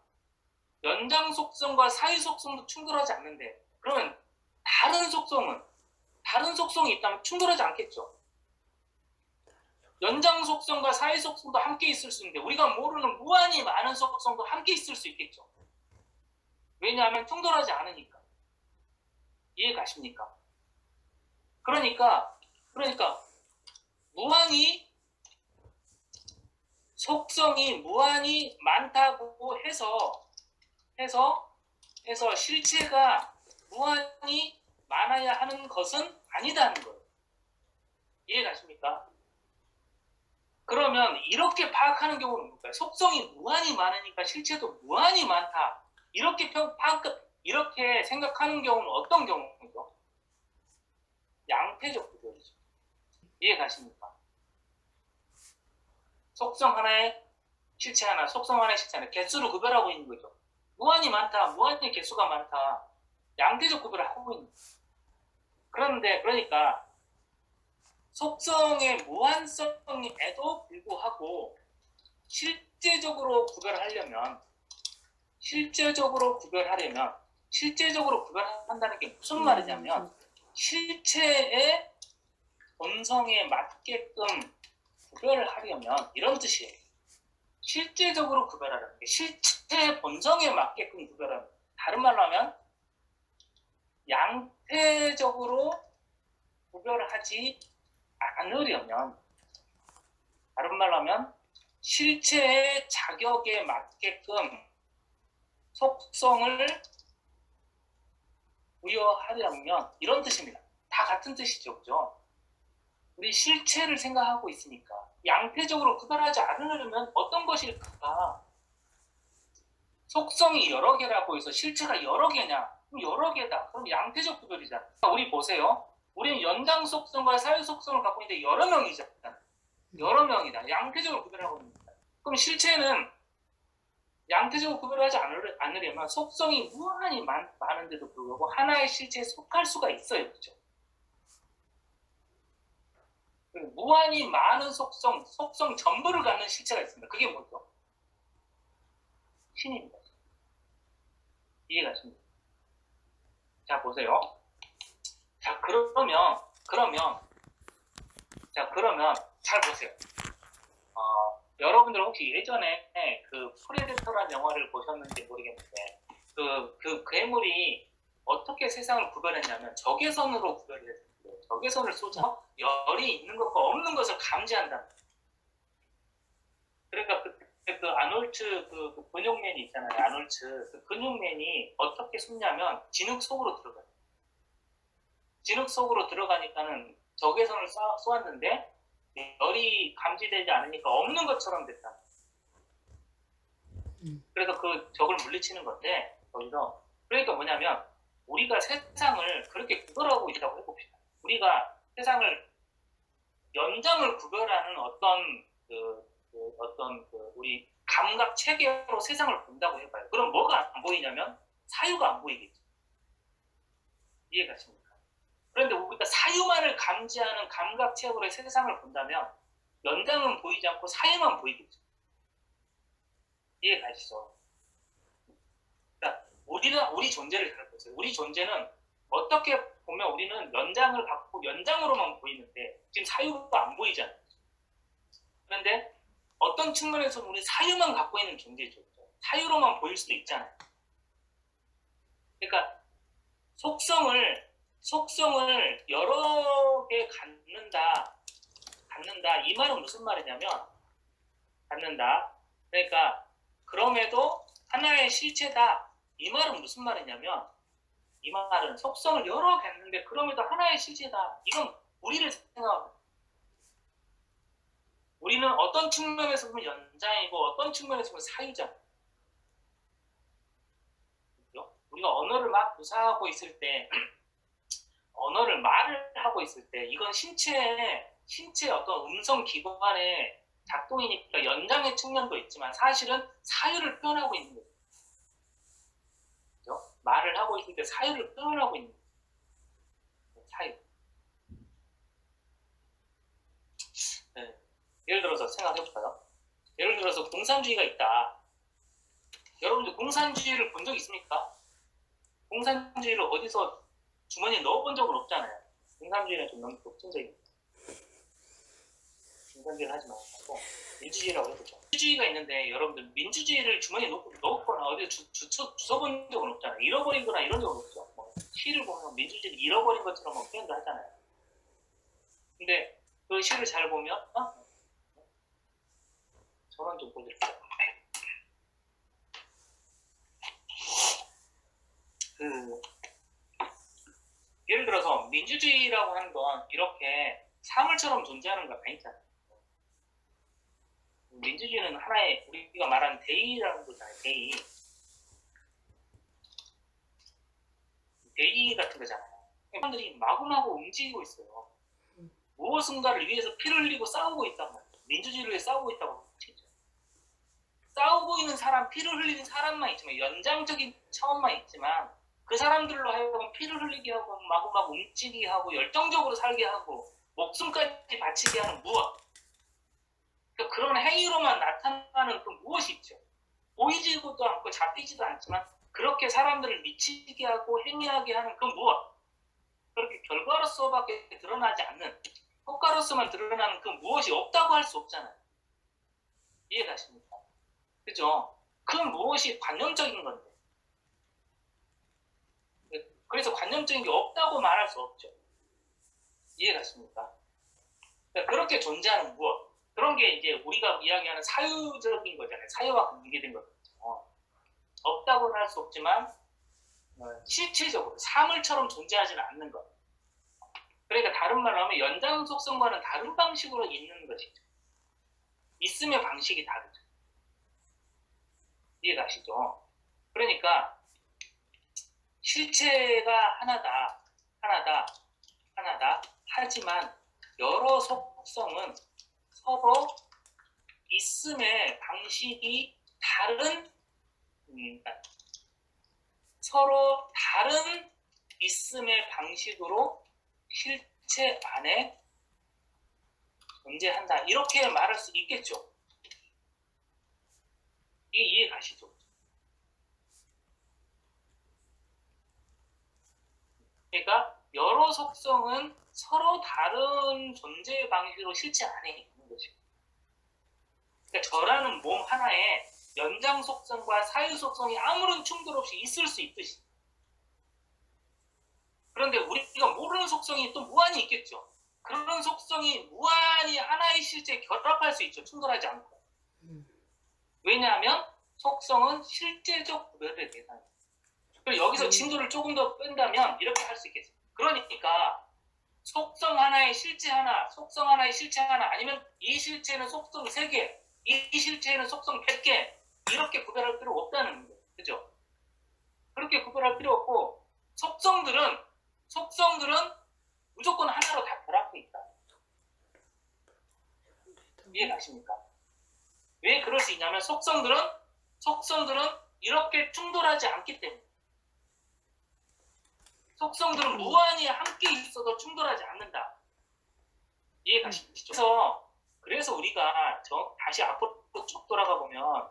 연장 속성과 사유 속성도 충돌하지 않는데, 그러면 다른 속성이 있다면 충돌하지 않겠죠? 연장 속성과 사유 속성도 함께 있을 수 있는데, 우리가 모르는 무한히 많은 속성도 함께 있을 수 있겠죠? 왜냐하면 충돌하지 않으니까. 이해 가십니까? 그러니까 속성이 무한히 많다고 해서 실체가 무한히 많아야 하는 것은 아니다는 거예요. 이해 가십니까? 그러면 이렇게 파악하는 경우는 뭘까요? 속성이 무한히 많으니까 실체도 무한히 많다. 이렇게 생각하는 경우는 어떤 경우죠? 양태적 구별이죠. 이해 가십니까? 속성 하나에 실체 하나, 속성 하나에 실체 하나, 개수를 구별하고 있는 거죠. 무한히 많다, 무한히 개수가 많다. 양태적 구별을 하고 있는 거예요. 그러니까 속성의 무한성에도 불구하고 실제적으로 구별하려면 실제적으로 구별한다는 게 무슨 말이냐면, 실체의 본성에 맞게끔 구별을 하려면 이런 뜻이에요. 실제적으로 구별하라는 게 실체의 본성에 맞게끔 구별하는, 다른 말로 하면 양태적으로 구별을 하지 않으려면, 다른 말로 하면 실체의 자격에 맞게끔 속성을 부여하려면 이런 뜻입니다. 다 같은 뜻이죠. 그죠? 우리 실체를 생각하고 있으니까 양태적으로 구별하지 않으려면 어떤 것일까? 속성이 여러 개라고 해서 실체가 여러 개냐? 그럼 여러 개다. 그럼 양태적 구별이잖아. 우리 보세요. 우리는 연장 속성과 사유 속성을 갖고 있는데 여러 명이잖아. 여러 명이다. 양태적으로 구별하고 있는 거다. 그럼 실체는 양태적으로 구별하지 않으려면 속성이 무한히 많은데도 불구하고 하나의 실체에 속할 수가 있어요. 그렇죠? 무한히 많은 속성 전부를 갖는 실체가 있습니다. 그게 뭐죠? 신입니다. 이해가십니까? 자, 보세요. 자, 그러면 잘 보세요. 여러분들 혹시 예전에 그 프레데터라는 영화를 보셨는지 모르겠는데 그 괴물이 어떻게 세상을 구별했냐면 적외선으로 구별을 했어요. 적외선을 쏘자 열이 있는 것과 없는 것을 감지한다. 그러니까 그 아놀츠 그 근육맨이 있잖아요. 아놀츠 그 근육맨이 어떻게 쏘냐면 진흙 속으로 들어가요. 진흙 속으로 들어가니까는 적외선을 쏘았는데 열이 감지되지 않으니까 없는 것처럼 됐다. 그래서 그 적을 물리치는 건데 거기서 그러니까 뭐냐면 우리가 세상을 그렇게 구별하고 있다고 해봅시다. 우리가 세상을 연장을 구별하는 어떤 우리 감각 체계로 세상을 본다고 해봐요. 그럼 뭐가 안 보이냐면 사유가 안 보이겠죠. 이해가십니까? 그런데 우리가 사유만을 감지하는 감각 체계로 세상을 본다면 연장은 보이지 않고 사유만 보이겠죠. 이해가시죠? 그러니까 우리 존재를 잘 보세요. 우리 존재는 어떻게 보면 우리는 연장을 갖고 연장으로만 보이는데 지금 사유가 안 보이잖아요. 그런데 어떤 측면에서는 우리 사유만 갖고 있는 존재죠. 사유로만 보일 수도 있잖아요. 그러니까 속성을 여러 개 갖는다. 이 말은 무슨 말이냐면 갖는다. 그러니까 그럼에도 하나의 실체다. 이 말은 무슨 말이냐면 이 말은 속성을 여러 개 갖는데 그럼에도 하나의 실체다. 이건 우리를 생각합니다. 우리는 어떤 측면에서 보면 연장이고 어떤 측면에서 보면 사유잖아요. 우리가 언어를 막 구사하고 있을 때 언어를 말을 하고 있을 때 이건 신체의 어떤 음성 기관의 작동이니까 연장의 측면도 있지만 사실은 사유를 표현하고 있는 거죠. 그렇죠? 말을 하고 있을 때 사유를 표현하고 있는 거죠. 사유. 네. 예를 들어서 생각해볼까요? 예를 들어서 공산주의가 있다. 여러분들 공산주의를 본 적 있습니까? 공산주의를 어디서 주머니에 넣어본 적은 없잖아요. 공산주의는 좀 너무 독점적입니다. 공산주의를 하지 말고 민주주의라고 해보죠. 민주주의가 있는데 여러분들 민주주의를 주머니에 넣었거나 어디에 주워본 적은 없잖아요. 잃어버리거나 이런 적은 없죠. 시를 보면 민주주의를 잃어버린 것처럼 표현도 하잖아요. 근데 그 시를 잘 보면 저만 좀 보여드릴게요. 예를 들어서 민주주의라고 하는 건 이렇게 사물처럼 존재하는 거 아니잖아요. 민주주의는 하나의 우리가 말하는 대의라는 거잖아요. 대의 같은 거잖아요. 사람들이 마구마구 움직이고 있어요. 무엇인가를 위해서 피를 흘리고 싸우고 있단 말이에요. 민주주의를 위해 싸우고 있다고 치죠. 싸우고 있는 사람, 피를 흘리는 사람만 있지만 연장적인 차원만 있지만 그 사람들로 하여금 피를 흘리게 하고 마구마구 움직이게 하고 열정적으로 살게 하고 목숨까지 바치게 하는 무엇. 그러니까 그런 행위로만 나타나는 그 무엇이 있죠. 보이지도 않고 잡히지도 않지만 그렇게 사람들을 미치게 하고 행위하게 하는 그 무엇. 그렇게 결과로서밖에 드러나지 않는 효과로서만 드러나는 그 무엇이 없다고 할 수 없잖아요. 이해가십니까? 그죠? 그 무엇이 관념적인 건데. 그래서 관념적인 게 없다고 말할 수 없죠. 이해가십니까? 그러니까 그렇게 존재하는 무엇. 그런 게 이제 우리가 이야기하는 사유적인 거잖아요. 사유와 관계된 거죠. 없다고는 할 수 없지만 실체적으로 사물처럼 존재하지는 않는 것. 그러니까 다른 말로 하면 연장 속성과는 다른 방식으로 있는 것이죠. 있음의 방식이 다르죠. 이해가시죠? 그러니까 실체가 하나다. 하나다. 하지만 여러 속성은 서로 있음의 방식이 다른 서로 다른 있음의 방식으로 실체 안에 존재한다. 이렇게 말할 수 있겠죠. 이게 이해 가시죠? 그러니까 여러 속성은 서로 다른 존재 방식으로 실체 안에 있는 거죠. 그러니까 저라는 몸 하나에 연장 속성과 사유 속성이 아무런 충돌 없이 있을 수 있듯이. 그런데 우리가 모르는 속성이 또 무한히 있겠죠. 그런 속성이 무한히 하나의 실제에 결합할 수 있죠. 충돌하지 않고. 왜냐하면 속성은 실제적 구별의 대상이에요. 그리고 여기서 진도를 조금 더 뺀다면 이렇게 할 수 있겠어요. 그러니까 속성 하나의 실체 하나, 속성 하나의 실체 하나, 아니면 이 실체는 속성 3개, 이 실체는 속성 100개, 이렇게 구별할 필요 없다는 거예요. 그죠? 그렇게 구별할 필요 없고, 속성들은 무조건 하나로 다 결합해 있다. 이해 가십니까? 왜 그럴 수 있냐면 속성들은 이렇게 충돌하지 않기 때문에. 속성들은 무한히 함께 있어도 충돌하지 않는다. 이해 가시죠? 그래서 우리가 다시 앞으로 쭉 돌아가 보면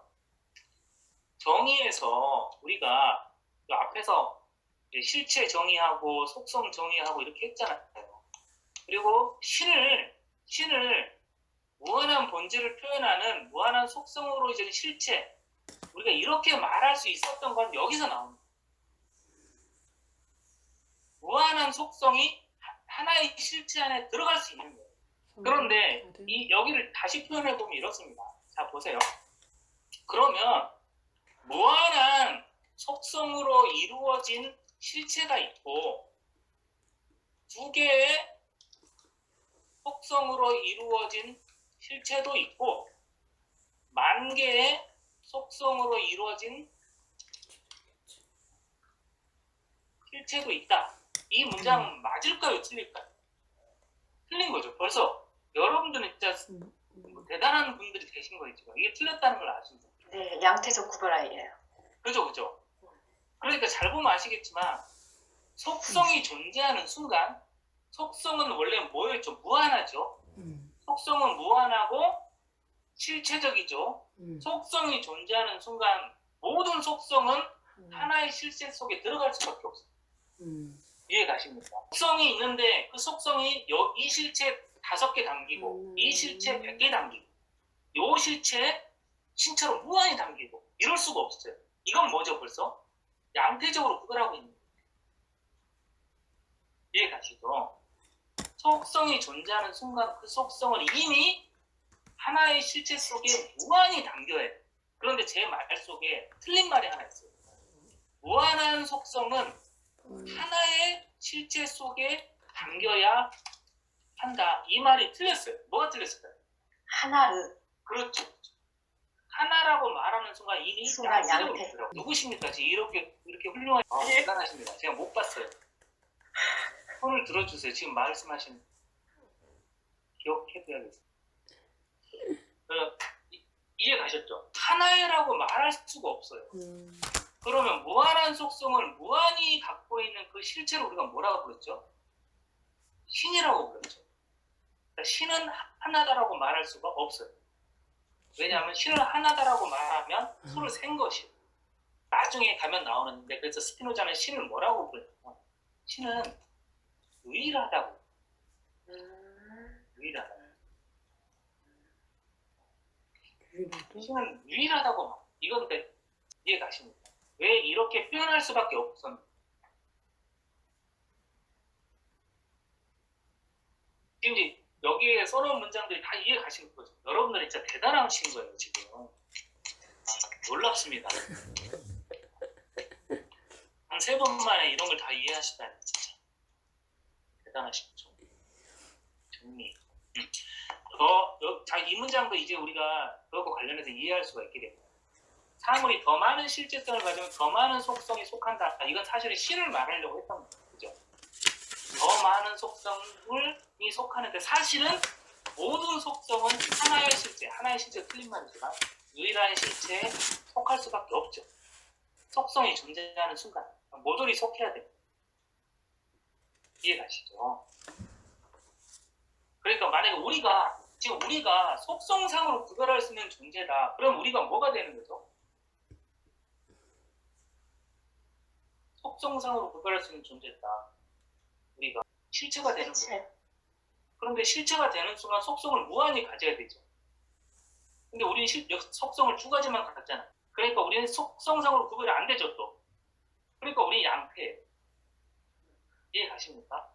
정의에서 우리가 그 앞에서 실체 정의하고 속성 정의하고 이렇게 했잖아요. 그리고 신을 무한한 본질을 표현하는 무한한 속성으로 이제 실체, 우리가 이렇게 말할 수 있었던 건 여기서 나옵니다. 무한한 속성이 하나의 실체 안에 들어갈 수 있는 거예요. 그런데 여기를 다시 표현해 보면 이렇습니다. 자, 보세요. 그러면 무한한 속성으로 이루어진 실체가 있고 2개의 속성으로 이루어진 실체도 있고 10,000개의 속성으로 이루어진 실체도 있다. 이 문장은 맞을까요? 틀릴까요? 틀린 거죠. 벌써 여러분들은 진짜 대단한 분들이 되신 거겠죠. 이게 틀렸다는 걸 아십니다.
네, 양태적 구별아이예요.
그죠. 그러니까 잘 보면 아시겠지만 속성이 존재하는 순간 속성은 원래 뭐였죠? 무한하죠. 속성은 무한하고 실체적이죠. 속성이 존재하는 순간 모든 속성은 하나의 실체 속에 들어갈 수밖에 없어요. 이해 가십니까? 속성이 있는데 그 속성이 이 실체 5개 담기고 이 실체 100개 담기고 이 실체 신체로 무한히 담기고 이럴 수가 없어요. 이건 뭐죠 벌써? 양태적으로 구별하고 있는 거예요. 이해 가시죠? 속성이 존재하는 순간 그 속성을 이미 하나의 실체 속에 무한히 담겨야 해요. 그런데 제 말 속에 틀린 말이 하나 있어요. 무한한 속성은 하나의 실체 속에 담겨야 한다. 이 말이 틀렸어요. 뭐가 틀렸을까요?
하나의.
그렇죠. 하나라고 말하는 순간 이미
순간
양태적으로
양태.
보더라고요. 누구십니까? 지금 이렇게 훌륭한 대단하십니다. 제가 못 봤어요. 손을 들어주세요. 지금 말씀하신 기억해둬야겠어요. 이해 가셨죠? 하나라고 말할 수가 없어요. 그러면 무한한 속성을 무한히 갖고 있는 그 실체를 우리가 뭐라고 부르죠? 신이라고 부르죠. 그러니까 신은 하나다라고 말할 수가 없어요. 왜냐하면 신은 하나다라고 말하면 수를 센 것이에요. 나중에 가면 나오는데 그래서 스피노자는 신을 뭐라고 부르냐면 신은 유일하다고. 유일하다. 신은 유일하다고 말. 이건 이해 가십니까? 왜 이렇게 표현할 수밖에 없었는지. 지금 이제 여기에 써놓은 문장들이 다 이해 가시는 거죠. 여러분들이 진짜 대단하신 거예요, 지금. 놀랍습니다. 한 3번 만에 이런 걸 다 이해하시다니, 진짜. 대단하시죠. 정리. 자, 이 문장도 이제 우리가 그것과 관련해서 이해할 수가 있게 됩니다. 사물이 더 많은 실제성을 가지면 더 많은 속성이 속한다. 이건 사실은 신을 말하려고 했던 거죠. 그죠? 더 많은 속성이 속하는데 사실은 모든 속성은 하나의 실체 틀린 말이지만 유일한 실체에 속할 수밖에 없죠. 속성이 존재하는 순간 모조리 속해야 됩니다. 이해가시죠? 그러니까 만약에 우리가 속성상으로 구별할 수 있는 존재다. 그럼 우리가 뭐가 되는 거죠? 속성상으로 구별할 수 있는 존재다. 우리가 실체가 되는 거예요. 그런데 실체가 되는 순간 속성을 무한히 가져야 되죠. 근데 우리는 속성을 두 가지만 갖잖아. 그러니까 우리는 속성상으로 구별이 안 되죠 또. 그러니까 우리는 양태예요. 이해가십니까?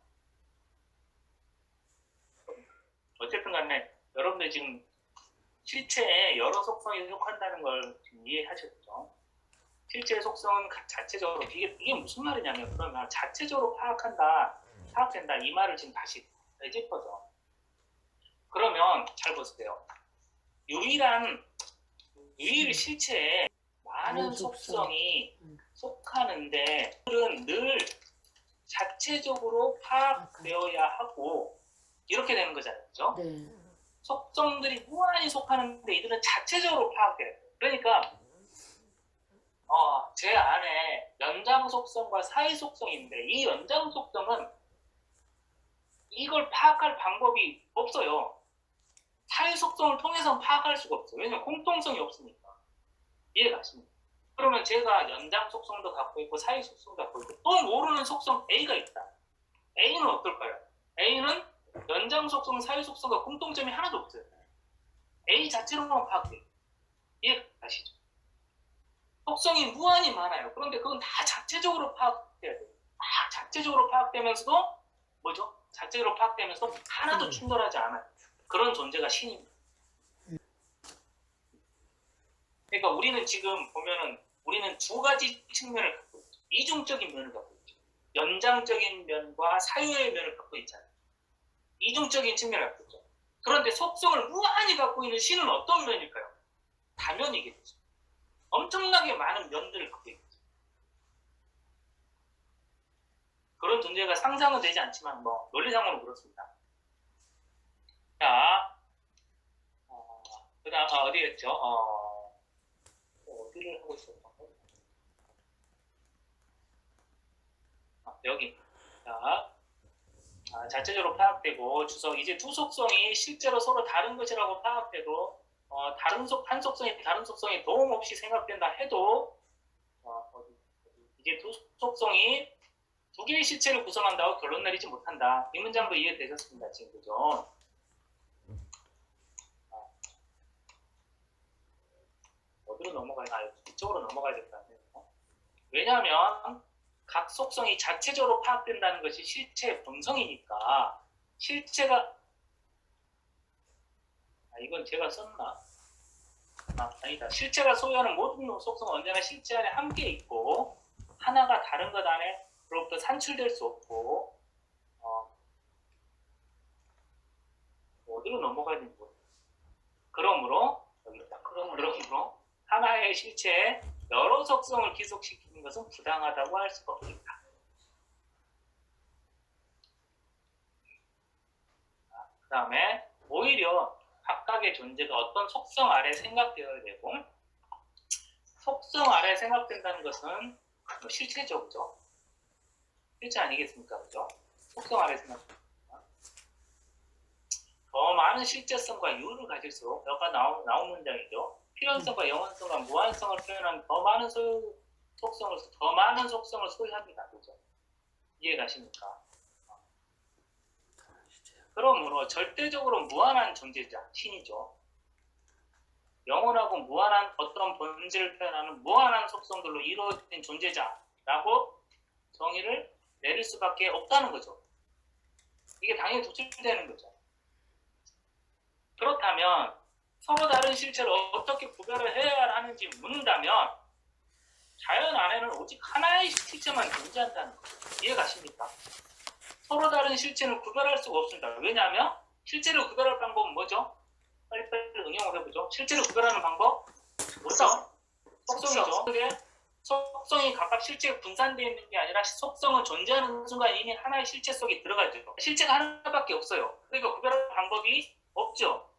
어쨌든 간에 여러분들 지금 실체에 여러 속성이 속한다는 걸 지금 이해하셨죠? 실체의 속성은 자체적으로 이게 무슨 말이냐면 그러면 자체적으로 파악된다 이 말을 지금 다시 되짚어서 그러면 잘 보세요. 유일 실체에 많은 속성이 속하는데 그들은 늘 자체적으로 파악되어야 하고 이렇게 되는 거잖아요. 그죠?
네.
속성들이 무한히 속하는데 이들은 자체적으로 파악돼요. 그러니까 제 안에 연장 속성과 사이 속성이 있는데 이 연장 속성은 이걸 파악할 방법이 없어요. 사이 속성을 통해서는 파악할 수가 없어요. 왜냐면 공통성이 없으니까. 이해가십니까? 그러면 제가 연장 속성도 갖고 있고 사이 속성도 갖고 있고 또 모르는 속성 A가 있다. A는 어떨까요? A는 연장 속성, 사이 속성과 공통점이 하나도 없어요. A 자체로만 파악돼요. 이해가시죠? 속성이 무한히 많아요. 그런데 그건 다 자체적으로 파악돼야 돼요. 다 자체적으로 파악되면서도 뭐죠? 자체적으로 파악되면서 하나도 충돌하지 않아요. 그런 존재가 신입니다. 그러니까 우리는 지금 보면은 우리는 두 가지 측면을 갖고 있죠. 이중적인 면을 갖고 있죠. 연장적인 면과 사유의 면을 갖고 있잖아요. 이중적인 측면을 갖고 있죠. 그런데 속성을 무한히 갖고 있는 신은 어떤 면일까요? 다면이겠죠. 엄청나게 많은 면들을 갖고 있겠죠. 그런 존재가 상상은 되지 않지만 뭐 논리상으로 그렇습니다. 자, 그다음 어디였죠? 어디를 하고 있었던 거예요? 여기. 자, 자체적으로 파악되고 이제 두 속성이 실제로 서로 다른 것이라고 파악돼도 한 속성이 다른 속성에 도움 없이 생각된다 해도 이제 두 속성이 두 개의 실체를 구성한다고 결론 내리지 못한다. 이 문장도 이해되셨습니다. 지금 그죠? 어디로 넘어가야 이쪽으로 넘어가야겠다네요. 왜냐하면 각 속성이 자체적으로 파악된다는 것이 실체의 본성이니까 실체가 이건 제가 썼나? 아니다. 실체가 소유하는 모든 속성은 언제나 실체 안에 함께 있고 하나가 다른 것 안에로부터 산출될 수 없고 어디로 넘어가야 되는 거예요? 그러므로 여기 있다. 그러므로 하나의 실체에 여러 속성을 기속시키는 것은 부당하다고 할 수가 없습니다. 그 다음에 오히려 각각의 존재가 어떤 속성 아래 생각되어야 되고 속성 아래 생각된다는 것은 실체죠. 실체 아니겠습니까? 그죠? 속성 아래 생각됩니다. 더 많은 실제성과 이유를 가질수록 여기가 나온 문장이죠. 필연성과 영원성과 무한성을 표현한 더 많은 속성을 소유합니다. 그죠? 이해가십니까? 그러므로 절대적으로 무한한 존재자, 신이죠. 영원하고 무한한 어떤 본질을 표현하는 무한한 속성들로 이루어진 존재자라고 정의를 내릴 수밖에 없다는 거죠. 이게 당연히 도출되는 거죠. 그렇다면 서로 다른 실체를 어떻게 구별을 해야 하는지 묻는다면 자연 안에는 오직 하나의 실체만 존재한다는 거예요. 이해가십니까? 서로 다른 실체는 구별할 수가 없습니다. 왜냐하면 실체를 구별할 방법은 뭐죠? 빨리빨리 응용을 해보죠. 실체를 구별하는 방법? 뭐죠? 속성이죠. 근데 속성이 각각 실체에 분산되어 있는 게 아니라 속성은 존재하는 순간 이미 하나의 실체 속에 들어가죠. 실체가 하나밖에 없어요. 그러니까 구별할 방법이 없죠.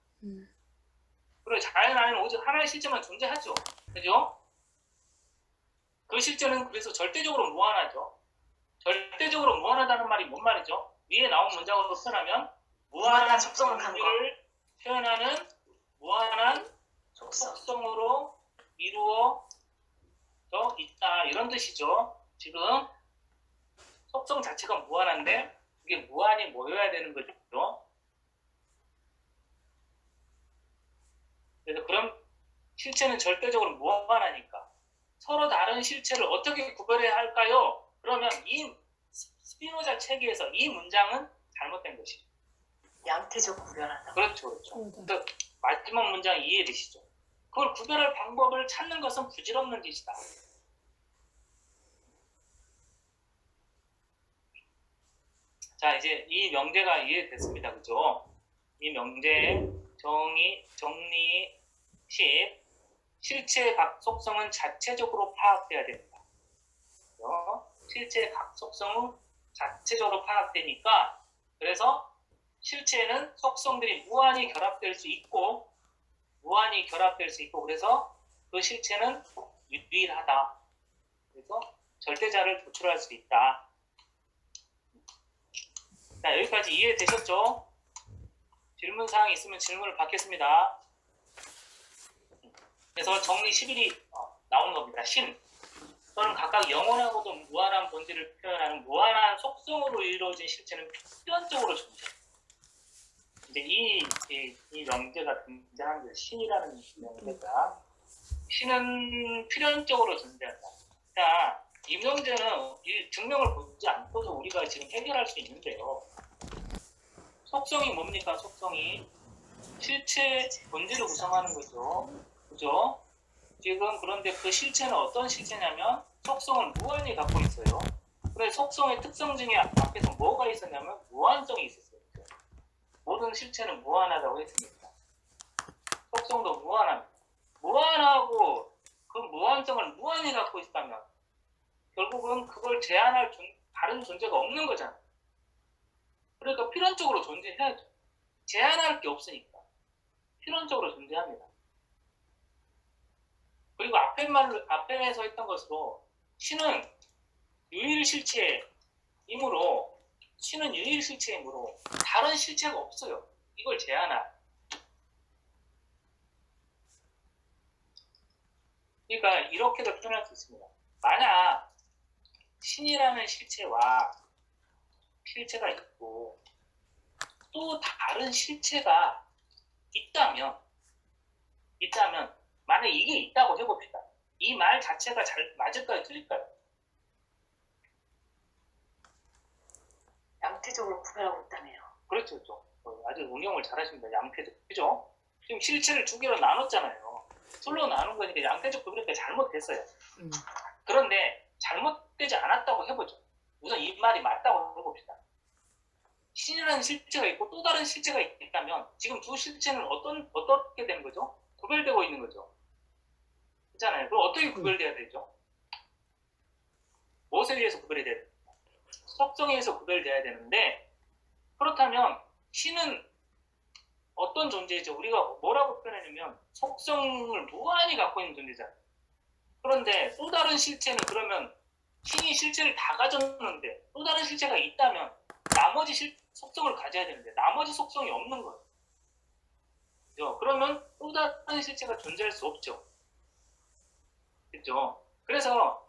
그리고 자연 안에는 오직 하나의 실체만 존재하죠. 그죠? 그 실체는 그래서 절대적으로 무한하죠. 절대적으로 무한하다는 말이 뭔 말이죠? 위에 나온 문장으로 표현하면 무한한
속성을 갖는 거.
존재를 표현하는 무한한
속성.
속성으로 이루어져 있다 이런 뜻이죠. 지금 속성 자체가 무한한데 이게 무한이 모여야 되는 거죠. 그래서 그럼 실체는 절대적으로 무한하니까 서로 다른 실체를 어떻게 구별해야 할까요? 그러면 이 스피노자 체계에서 이 문장은 잘못된 것이죠.
양태적 구별한다.
그렇죠, 그렇죠. 그래서 마지막 문장 이해되시죠? 그걸 구별할 방법을 찾는 것은 부질없는 짓이다. 자, 이제 이 명제가 이해됐습니다. 그죠? 이 명제 정리 10 실체의 각 속성은 자체적으로 파악돼야 됩니다. 그죠? 실체의 각 속성은 자체적으로 파악되니까 그래서 실체에는 속성들이 무한히 결합될 수 있고 그래서 그 실체는 유일하다. 그래서 절대자를 도출할 수 있다. 자, 여기까지 이해되셨죠? 질문사항이 있으면 질문을 받겠습니다. 그래서 정리 11이 나오는 겁니다. 신. 또는 각각 영원하고도 무한한 본질을 표현하는 무한한 속성으로 이루어진 실체는 필연적으로 존재합니다. 이제 이 명제가 등장한 게 신이라는 명제가 신은 필연적으로 존재한다. 자, 이 명제는 이 증명을 보지 않고도 우리가 지금 해결할 수 있는데요. 속성이 뭡니까? 속성이 실체 본질을 구성하는 거죠. 그죠? 지금 그런데 그 실체는 어떤 실체냐면 속성을 무한히 갖고 있어요. 그래서 속성의 특성 중에 앞에서 뭐가 있었냐면 무한성이 있었어요. 모든 실체는 무한하다고 했으니까 속성도 무한합니다. 무한하고 그 무한성을 무한히 갖고 있다면 결국은 그걸 제한할 다른 존재가 없는 거잖아. 그러니까 필연적으로 존재해야죠. 제한할 게 없으니까 필연적으로 존재합니다. 그리고 앞에서 했던 것으로 신은 유일실체이므로 다른 실체가 없어요. 이걸 제한할. 그러니까 이렇게도 표현할 수 있습니다. 만약 신이라는 실체가 있고 또 다른 실체가 있다면 만약 이게 있다고 해봅시다. 이 말 자체가 잘 맞을까요? 틀릴까요?
양태적으로 구별하고 있다네요.
그렇죠. 그렇죠. 아주 응용을 잘하십니다. 양태적. 그죠? 지금 실체를 두 개로 나눴잖아요. 둘로 나눈 거니까 양태적 구별이 잘못됐어요. 그런데 잘못되지 않았다고 해보죠. 우선 이 말이 맞다고 해봅시다. 신이라는 실체가 있고 또 다른 실체가 있다면 지금 두 실체는 어떻게 되는 거죠? 구별되고 있는 거죠. 그렇잖아요. 그럼 어떻게 구별돼야 되죠? 무엇에 의해서 구별이 돼야 됩니까? 속성에 의해서 구별돼야 되는데 그렇다면 신은 어떤 존재이죠? 우리가 뭐라고 표현하냐면 속성을 무한히 갖고 있는 존재잖아요. 그런데 또 다른 실체는 그러면 신이 실체를 다 가졌는데 또 다른 실체가 있다면 나머지 속성을 가져야 되는데 나머지 속성이 없는 거예요. 그렇죠? 그러면 또 다른 실체가 존재할 수 없죠. 그렇죠? 그래서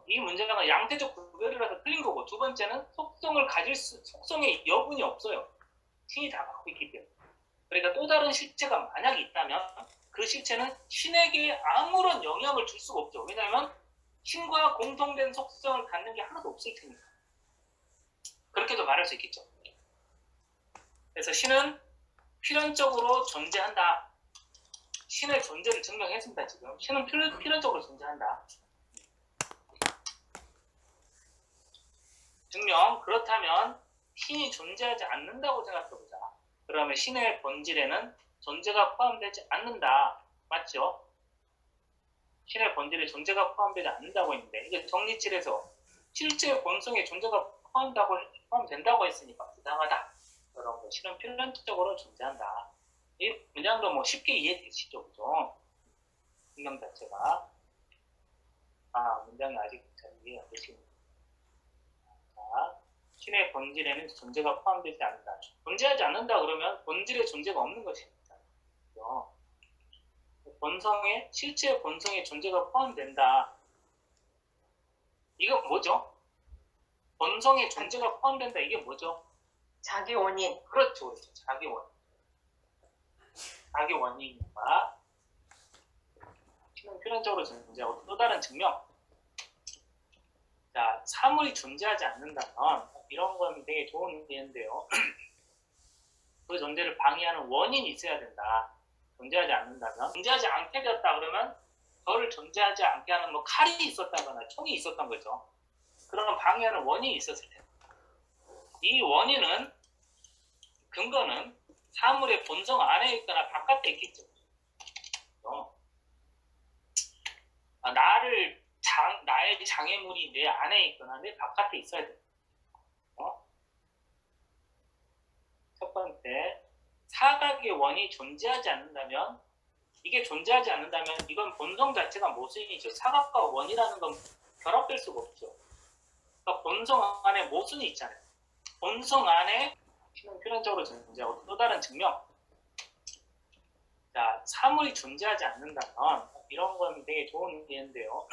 이 문제가 양태적 구별이라서 틀린 거고 두 번째는 속성의 여분이 없어요. 신이 다 갖고 있기 때문에. 그러니까 또 다른 실체가 만약에 있다면 그 실체는 신에게 아무런 영향을 줄 수가 없죠. 왜냐하면 신과 공통된 속성을 갖는 게 하나도 없을 테니까. 그렇게도 말할 수 있겠죠. 그래서 신은 필연적으로 존재한다. 신의 존재를 증명했습니다. 지금 신은 필연적으로 존재한다. 증명. 그렇다면 신이 존재하지 않는다고 생각해보자. 그러면 신의 본질에는 존재가 포함되지 않는다. 맞죠? 신의 본질의 존재가 포함되지 않는다고 했는데 이게 정리칠에서 실제 본성의 존재가 포함된다고 했으니까 부당하다. 그런 거 실은 필연적으로 존재한다. 이 문장도 뭐 쉽게 이해되시죠, 그죠? 문장 자체가 문장이 아직 잘 이해 안 되시군요. 자, 신의 본질에는 존재가 포함되지 않는다. 존재하지 않는다 그러면 본질의 존재가 없는 것입니다. 그죠? 실제 본성의 존재가 포함된다. 이건 뭐죠? 본성의 존재가 포함된다. 이게 뭐죠?
자기 원인.
그렇죠. 자기 원인. 자기 원인과 신은 필연적으로 존재하고 또 다른 증명. 자, 사물이 존재하지 않는다면 이런 건 되게 좋은 예인데요. 그 존재를 방해하는 원인이 있어야 된다. 존재하지 않는다면 존재하지 않게 되었다 그러면 저를 존재하지 않게 하는 뭐 칼이 있었다거나 총이 있었던 거죠. 그러면 방해하는 원인이 있었을 텐데 이 원인은 근거는 사물의 본성 안에 있거나 바깥에 있겠죠. 나의 장애물이 내 안에 있거나 내 바깥에 있어야 돼. 첫 번째, 사각의 원이 존재하지 않는다면 이게 존재하지 않는다면 이건 본성 자체가 모순이죠. 사각과 원이라는 건 결합될 수가 없죠. 그러니까 본성 안에 모순이 있잖아요. 본성 안에 신은 필연적으로 존재하고 또 다른 증명. 자, 사물이 존재하지 않는다면 이런 건 되게 좋은 예인데요.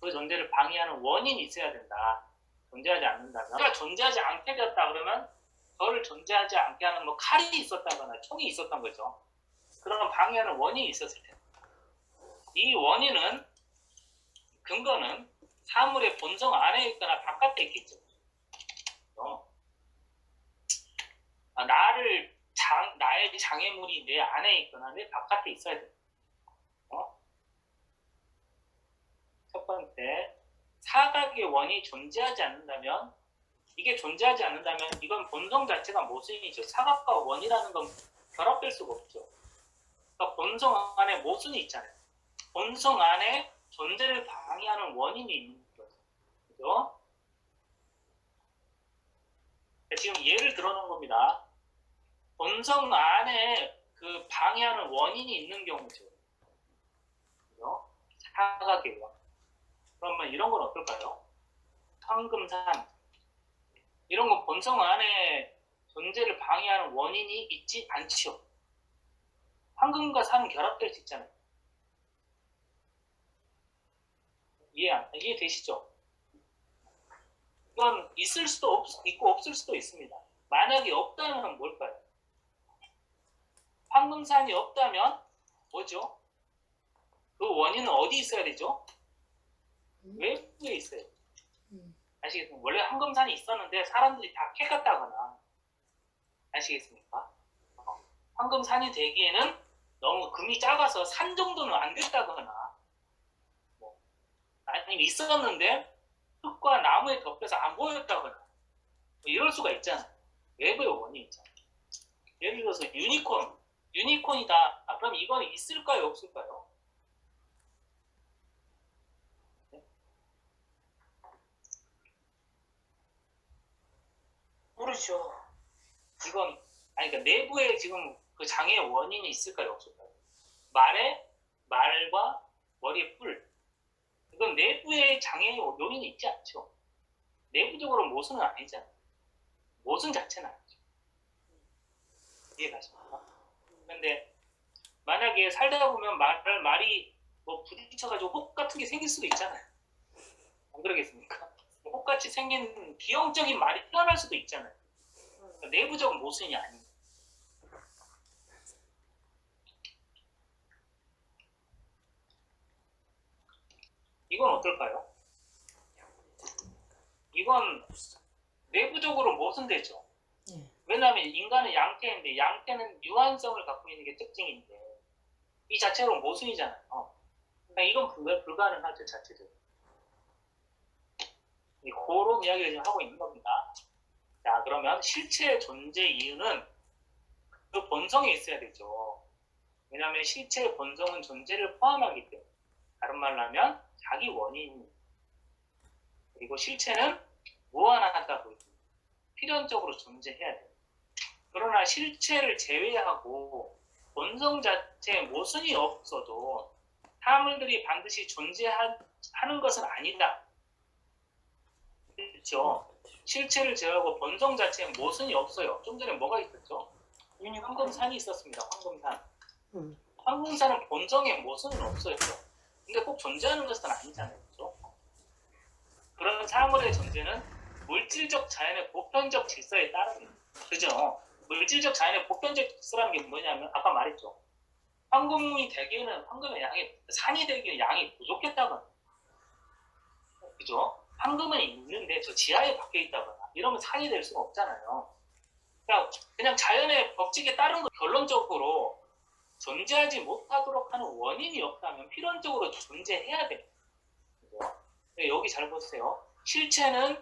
그 존재를 방해하는 원인이 있어야 된다. 존재하지 않는다면 내가 존재하지 않게 되었다 그러면 저를 존재하지 않게 하는 뭐 칼이 있었다거나 총이 있었던 거죠. 그러면 방해하는 원인이 있었을 텐데 이 원인은 근거는 사물의 본성 안에 있거나 바깥에 있겠죠. 나의 장애물이 내 안에 있거나 내 바깥에 있어야 돼. 첫 번째, 사각의 원이 존재하지 않는다면 이게 존재하지 않는다면 이건 본성 자체가 모순이죠. 사각과 원이라는 건 결합될 수가 없죠. 그러니까 본성 안에 모순이 있잖아요. 본성 안에 존재를 방해하는 원인이 있는 거죠. 그죠? 지금 예를 들어놓은 겁니다. 본성 안에 그 방해하는 원인이 있는 경우죠. 그죠? 사각의 원. 그러면 이런 건 어떨까요? 황금산. 이런 건 본성 안에 존재를 방해하는 원인이 있지 않죠. 황금과 산은 결합될 수 있잖아요. 이해되시죠? 이건 있을 수도 있고 없을 수도 있습니다. 만약에 없다면 뭘까요? 황금산이 없다면 뭐죠? 그 원인은 어디 있어야 되죠? 외부에 있어요. 아시겠습니까? 원래 황금산이 있었는데 사람들이 다 캐갔다거나 아시겠습니까? 황금산이 되기에는 너무 금이 작아서 산 정도는 안 됐다거나 아니면 있었는데 흙과 나무에 덮여서 안 보였다거나 이럴 수가 있잖아요. 외부의 원인이 있잖아요. 예를 들어서 유니콘이다. 그럼 이건 있을까요? 없을까요?
모르죠.
이건 그러니까 내부에 지금 그 장애의 원인이 있을까요? 없을까요? 말과 머리의 뿔. 이건 내부의 장애의 요인이 있지 않죠. 내부적으로 모순은 아니잖아요. 모순 자체는 아니죠. 이해가십니까? 근데 만약에 살다 보면 말이 뭐 부딪혀가지고 혹 같은 게 생길 수도 있잖아요. 안 그러겠습니까? 혹같이 생긴 기형적인 말이 태어날 수도 있잖아요. 그러니까 내부적 모순이 아닙니다. 이건 어떨까요? 이건 내부적으로 모순되죠. 왜냐하면 인간은 양태인데 양태는 유한성을 갖고 있는 게 특징인데 이 자체로 모순이잖아요. 그러니까 이건 불가능하죠, 자체적으로. 그런 이야기를 지금 하고 있는 겁니다. 자, 그러면 실체의 존재 이유는 그 본성에 있어야 되죠. 왜냐하면 실체의 본성은 존재를 포함하기 때문에. 다른 말로 하면 자기 원인. 그리고 실체는 무한하다고 필연적으로 존재해야 돼요. 그러나 실체를 제외하고 본성 자체에 모순이 없어도 사물들이 반드시 존재하는 것은 아니다. 그렇죠? 실체를 제외하고 본성 자체에 모순이 없어요. 좀 전에 뭐가 있었죠? 황금산이 있었습니다. 황금산. 황금산은 본성에 모순은 없어요. 근데 꼭 존재하는 것은 아니잖아요. 그렇죠? 그런 사물의 존재는 물질적 자연의 보편적 질서에 따릅니다. 그죠? 물질적 자연의 보편적 질서라는 게 뭐냐면 아까 말했죠. 황금이 되기에는 황금의 양이 산이 되기에는 양이 부족했다거나, 그죠? 황금은 있는데 저 지하에 박혀 있다거나 이러면 산이 될 수가 없잖아요. 그냥 자연의 법칙에 따른 거 결론적으로 존재하지 못하도록 하는 원인이 없다면 필연적으로 존재해야 돼요. 그죠? 여기 잘 보세요. 실체는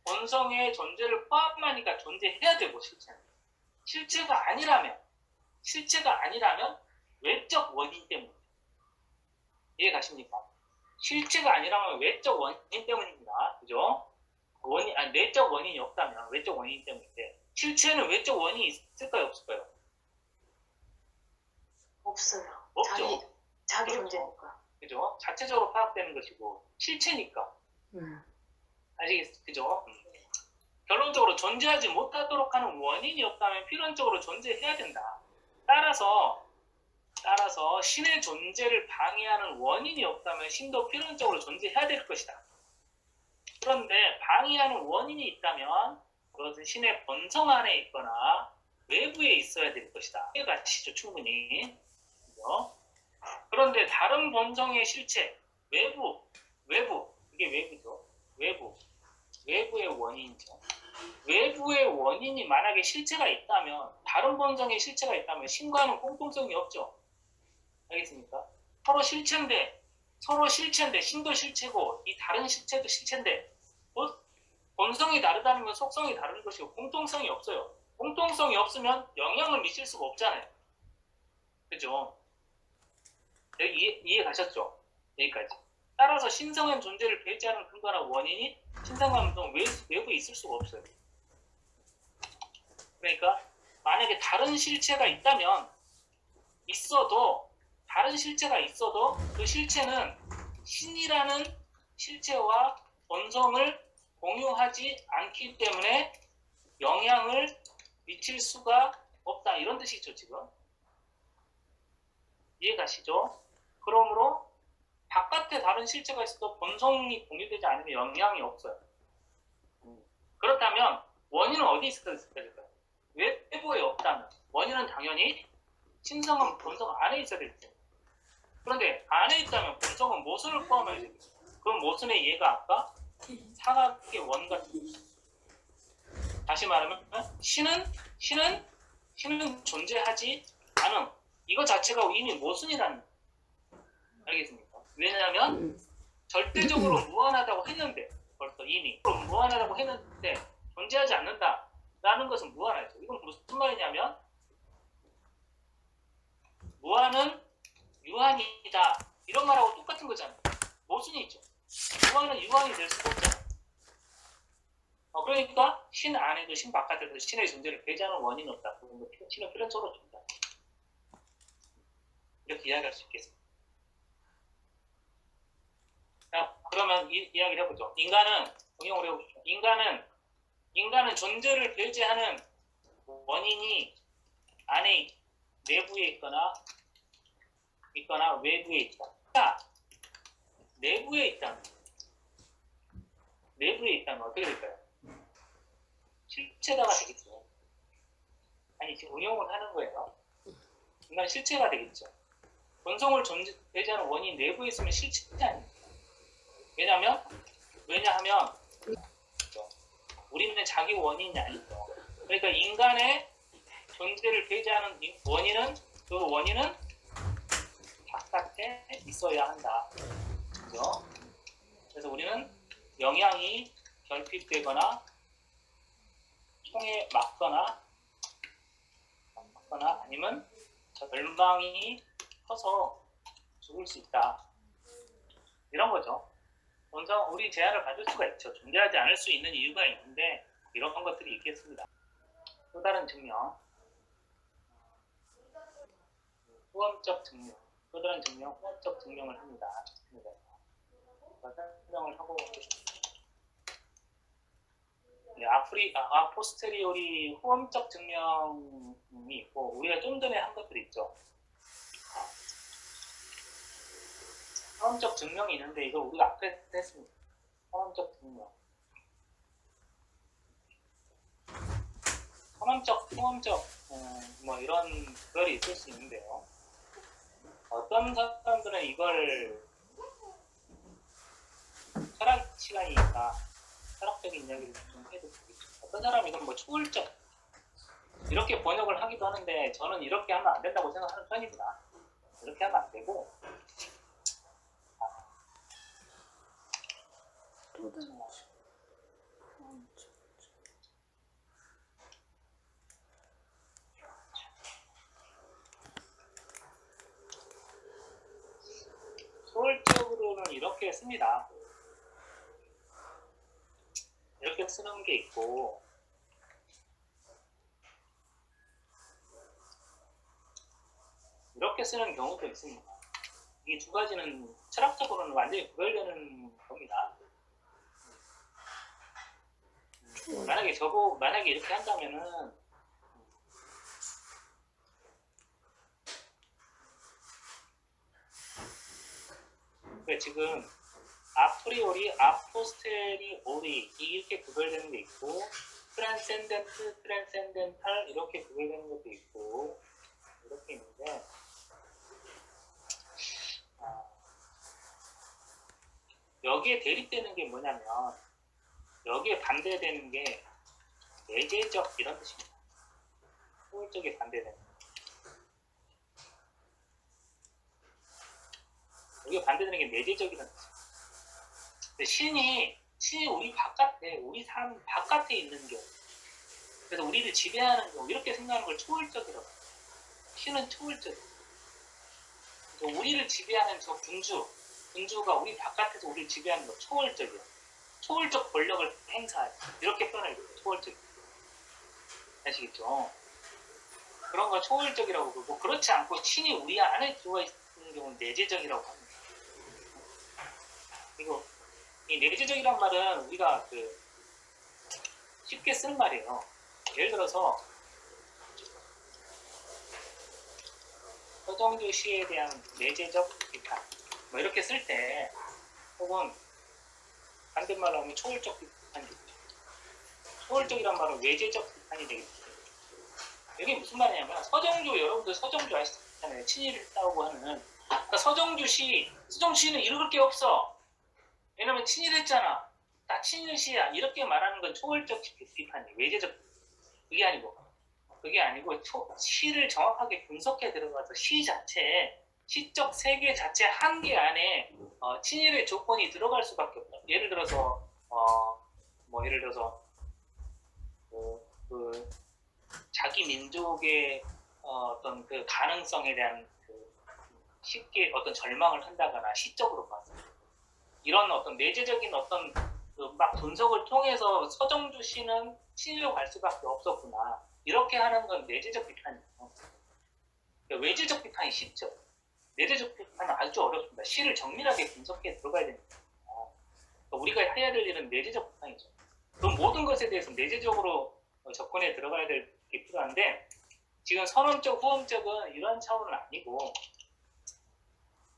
본성의 존재를 포함하니까 존재해야 되고 실체가 아니라면 외적 원인 때문에 이해 가십니까? 실체가 아니라면 외적 원인 때문입니다. 그죠? 내적 원인이 없다면 외적 원인 때문인데 실체는 외적 원인이 있을까요? 없을까요?
없어요.
없죠.
자기
그렇죠.
존재니까.
그죠? 자체적으로 파악되는 것이고 실체니까. 아시겠어요? 그죠? 결론적으로 존재하지 못하도록 하는 원인이 없다면 필연적으로 존재해야 된다. 따라서 신의 존재를 방해하는 원인이 없다면 신도 필연적으로 존재해야 될 것이다. 그런데 방해하는 원인이 있다면 그것은 신의 본성 안에 있거나 외부에 있어야 될 것이다. 이해 가시죠? 충분히. 그죠? 그런데 다른 본성의 실체, 외부, 이게 외부죠. 외부의 원인이죠. 외부의 원인이 만약에 실체가 있다면, 다른 본성의 실체가 있다면 신과는 공통성이 없죠. 알겠습니까? 서로 실체인데 신도 실체고 이 다른 실체도 실체인데 본성이 다르다는 건 속성이 다른 것이고 공통성이 없어요. 공통성이 없으면 영향을 미칠 수가 없잖아요. 그죠? 여기 이해 가셨죠? 여기까지. 따라서 신성한 존재를 배제하는 근거나 원인이 신성한 운동 외부에 있을 수가 없어요. 그러니까 만약에 다른 실체가 있다면 다른 실체가 있어도 그 실체는 신이라는 실체와 본성을 공유하지 않기 때문에 영향을 미칠 수가 없다. 이런 뜻이죠, 지금. 이해 가시죠? 그러므로 바깥에 다른 실체가 있어도 본성이 공유되지 않으면 영향이 없어요. 그렇다면 원인은 어디 있을까요? 외부에 없다면 원인은 당연히 신성은 본성 안에 있어야 되겠죠. 그런데 안에 있다면 본성은 모순을 포함해야 되겠죠. 그 모순의 예가 아까 사각의 원 같은 거죠. 다시 말하면 신은 존재하지 않음. 이거 자체가 이미 모순이라는 거예요. 알겠습니까? 왜냐하면 절대적으로 무한하다고 했는데 벌써 이미 무한하다고 했는데 존재하지 않는다라는 것은 무한하죠. 이건 무슨 말이냐면 무한은 유한이다 이런 말하고 똑같은 거잖아요. 모순이 있죠. 유한은 유한이 될 수가 없잖아요. 그러니까 신 안에도 신 바깥에도 신의 존재를 배제하는 원인은 없다. 신은 필연적으로 존재한다. 이렇게 이야기할 수 있겠습니다. 자, 그러면 이야기를 해보죠. 인간은 응용을 해보죠. 인간은 존재를 배제하는 원인이 안에 내부에 있거나 외부에 있다. 자, 내부에 있다면 어떻게 될까요? 실체가 되겠죠. 아니 지금 응용을 하는 거예요. 인간은 실체가 되겠죠. 본성을 배제하는 원인이 내부에 있으면 실체가 아닙니다. 왜냐하면 우리는 자기 원인이 아니죠. 그러니까 인간의 존재를 배제하는 그 원인은 바깥에 있어야 한다. 그죠? 그래서 우리는 영향이 결핍되거나 총에 맞거나 아니면 절망이 커서 죽을 수 있다. 이런 거죠. 본성 우리 제한을 받을 수가 있죠. 존재하지 않을 수 있는 이유가 있는데 이런 것들이 있겠습니다. 또 다른 증명, 후험적 증명, 또 다른 증명, 후험적 증명을 합니다. 설명을 하고 포스테리오리 후험적 증명이 있고 우리가 좀 전에 한 것들이 있죠. 후험적 증명이 있는데 이걸 우리가 앞에 했습니다. 후험적 증명. 후험적 뭐 이런 구별이 있을 수 있는데요. 어떤 사람들은 이걸 철학 시간이니까 철학적인 이야기를 좀 해도 되겠죠. 어떤 사람은 이건 뭐 초월적 이렇게 번역을 하기도 하는데 저는 이렇게 하면 안 된다고 생각하는 편입니다. 이렇게 하면 안 되고 초월적으로는 이렇게 씁니다. 이렇게 쓰는 게 있고 이렇게 쓰는 경우도 있습니다. 이 두 가지는 철학적으로는 완전히 구별되는 겁니다. 만약에 이렇게 한다면은 지금 아프리오리, 아포스테리오리 이렇게 구별되는 게 있고 트랜센덴트, 트랜센덴탈 이렇게 구별되는 것도 있고 이렇게 있는데 여기에 대립되는 게 뭐냐면 여기에 반대되는 게 내재적 이런 뜻입니다. 초월적에 반대되는 여기에 반대되는 게 내재적이라는 뜻입니다. 근데 신이 우리 바깥에 우리 삶 바깥에 있는 경우 그래서 우리를 지배하는 경우 이렇게 생각하는 걸 초월적이라고 해요. 신은 초월적이에요. 우리를 지배하는 저 군주가 우리 바깥에서 우리를 지배하는 거 초월적이에요. 초월적 권력을 행사해요. 이렇게 표현해요. 초월적. 아시겠죠? 그런 걸 초월적이라고 그러고 그렇지 않고 신이 우리 안에 들어와 있는 경우는 내재적이라고 합니다. 그리고 이 내재적이란 말은 우리가 쉽게 쓰는 말이에요. 예를 들어서 서정주 시에 대한 내재적 비판 뭐 이렇게 쓸 때 혹은 반대말로 하면 초월적 비판이 되겠죠. 초월적이란 말은 외재적 비판이 되겠죠. 이게 무슨 말이냐면 여러분들 서정주 아시잖아요. 친일을 했다고 하는 그러니까 서정주 시는 읽을 게 없어. 왜냐면 친일했잖아. 나 친일시야. 이렇게 말하는 건 초월적 비판이에요. 외재적 그게 아니고 시를 정확하게 분석해 들어가서 시적 세계 자체 한계 안에 친일의 조건이 들어갈 수밖에 없다. 예를 들어서 자기 민족의 어떤 그 가능성에 대한 쉽게 어떤 절망을 한다거나 시적으로 봐서 이런 어떤 내재적인 어떤 막 분석을 통해서 서정주 씨는 친일로 갈 수밖에 없었구나. 이렇게 하는 건 내재적 비판이에요. 그러니까 외재적 비판이 쉽죠. 내재적 비판은 아주 어렵습니다. 시를 정밀하게 분석해 들어가야 됩니다. 그러니까 우리가 해야 될 일은 내재적 비판이죠. 그럼 모든 것에 대해서 내재적으로 접근해 들어가야 될 게 필요한데 지금 선험적, 후험적은 이런 차원은 아니고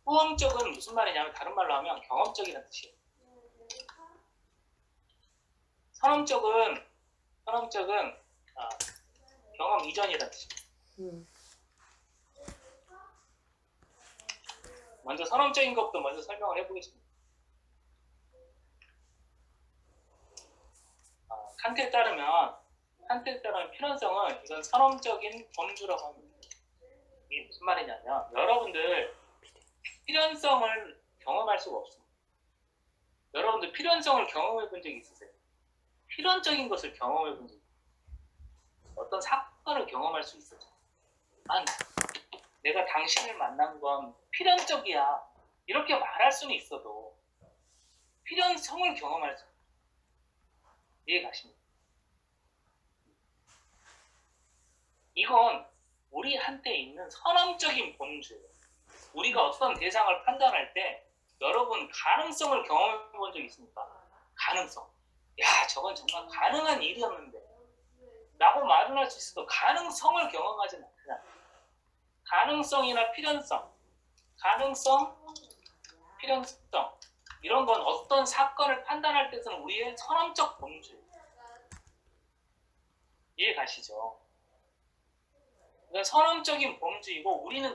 후험적은 무슨 말이냐면 다른 말로 하면 경험적이라는 뜻이에요. 선험적은 경험 이전이라는 뜻입니다. 먼저 선험적인 것부터 먼저 설명을 해보겠습니다. 칸트에 따르면 필연성은 이건 선험적인 범주라고 합니다. 이게 무슨 말이냐면 여러분들 필연성을 경험할 수가 없습니다. 여러분들 필연성을 경험해 본 적이 있으세요? 필연적인 것을 경험해 본 적이 있어요? 어떤 사건을 경험할 수 있어요? 내가 당신을 만난 건 필연적이야. 이렇게 말할 수는 있어도 필연성을 경험할 수 이해가십니까? 이건 우리한테 있는 선언적인 본주예요. 우리가 어떤 대상을 판단할 때 여러분 가능성을 경험해 본 적 있습니까? 가능성. 야, 저건 정말 가능한 일이었는데 라고 말을 할 수 있어도 가능성을 경험하지는 않잖아요. 가능성이나 필연성, 가능성, 필연성 이런 건 어떤 사건을 판단할 때 쓰는 우리의 선언적 본주예요. 이해 가시죠? 그러니까 선언적인 범주이고 우리는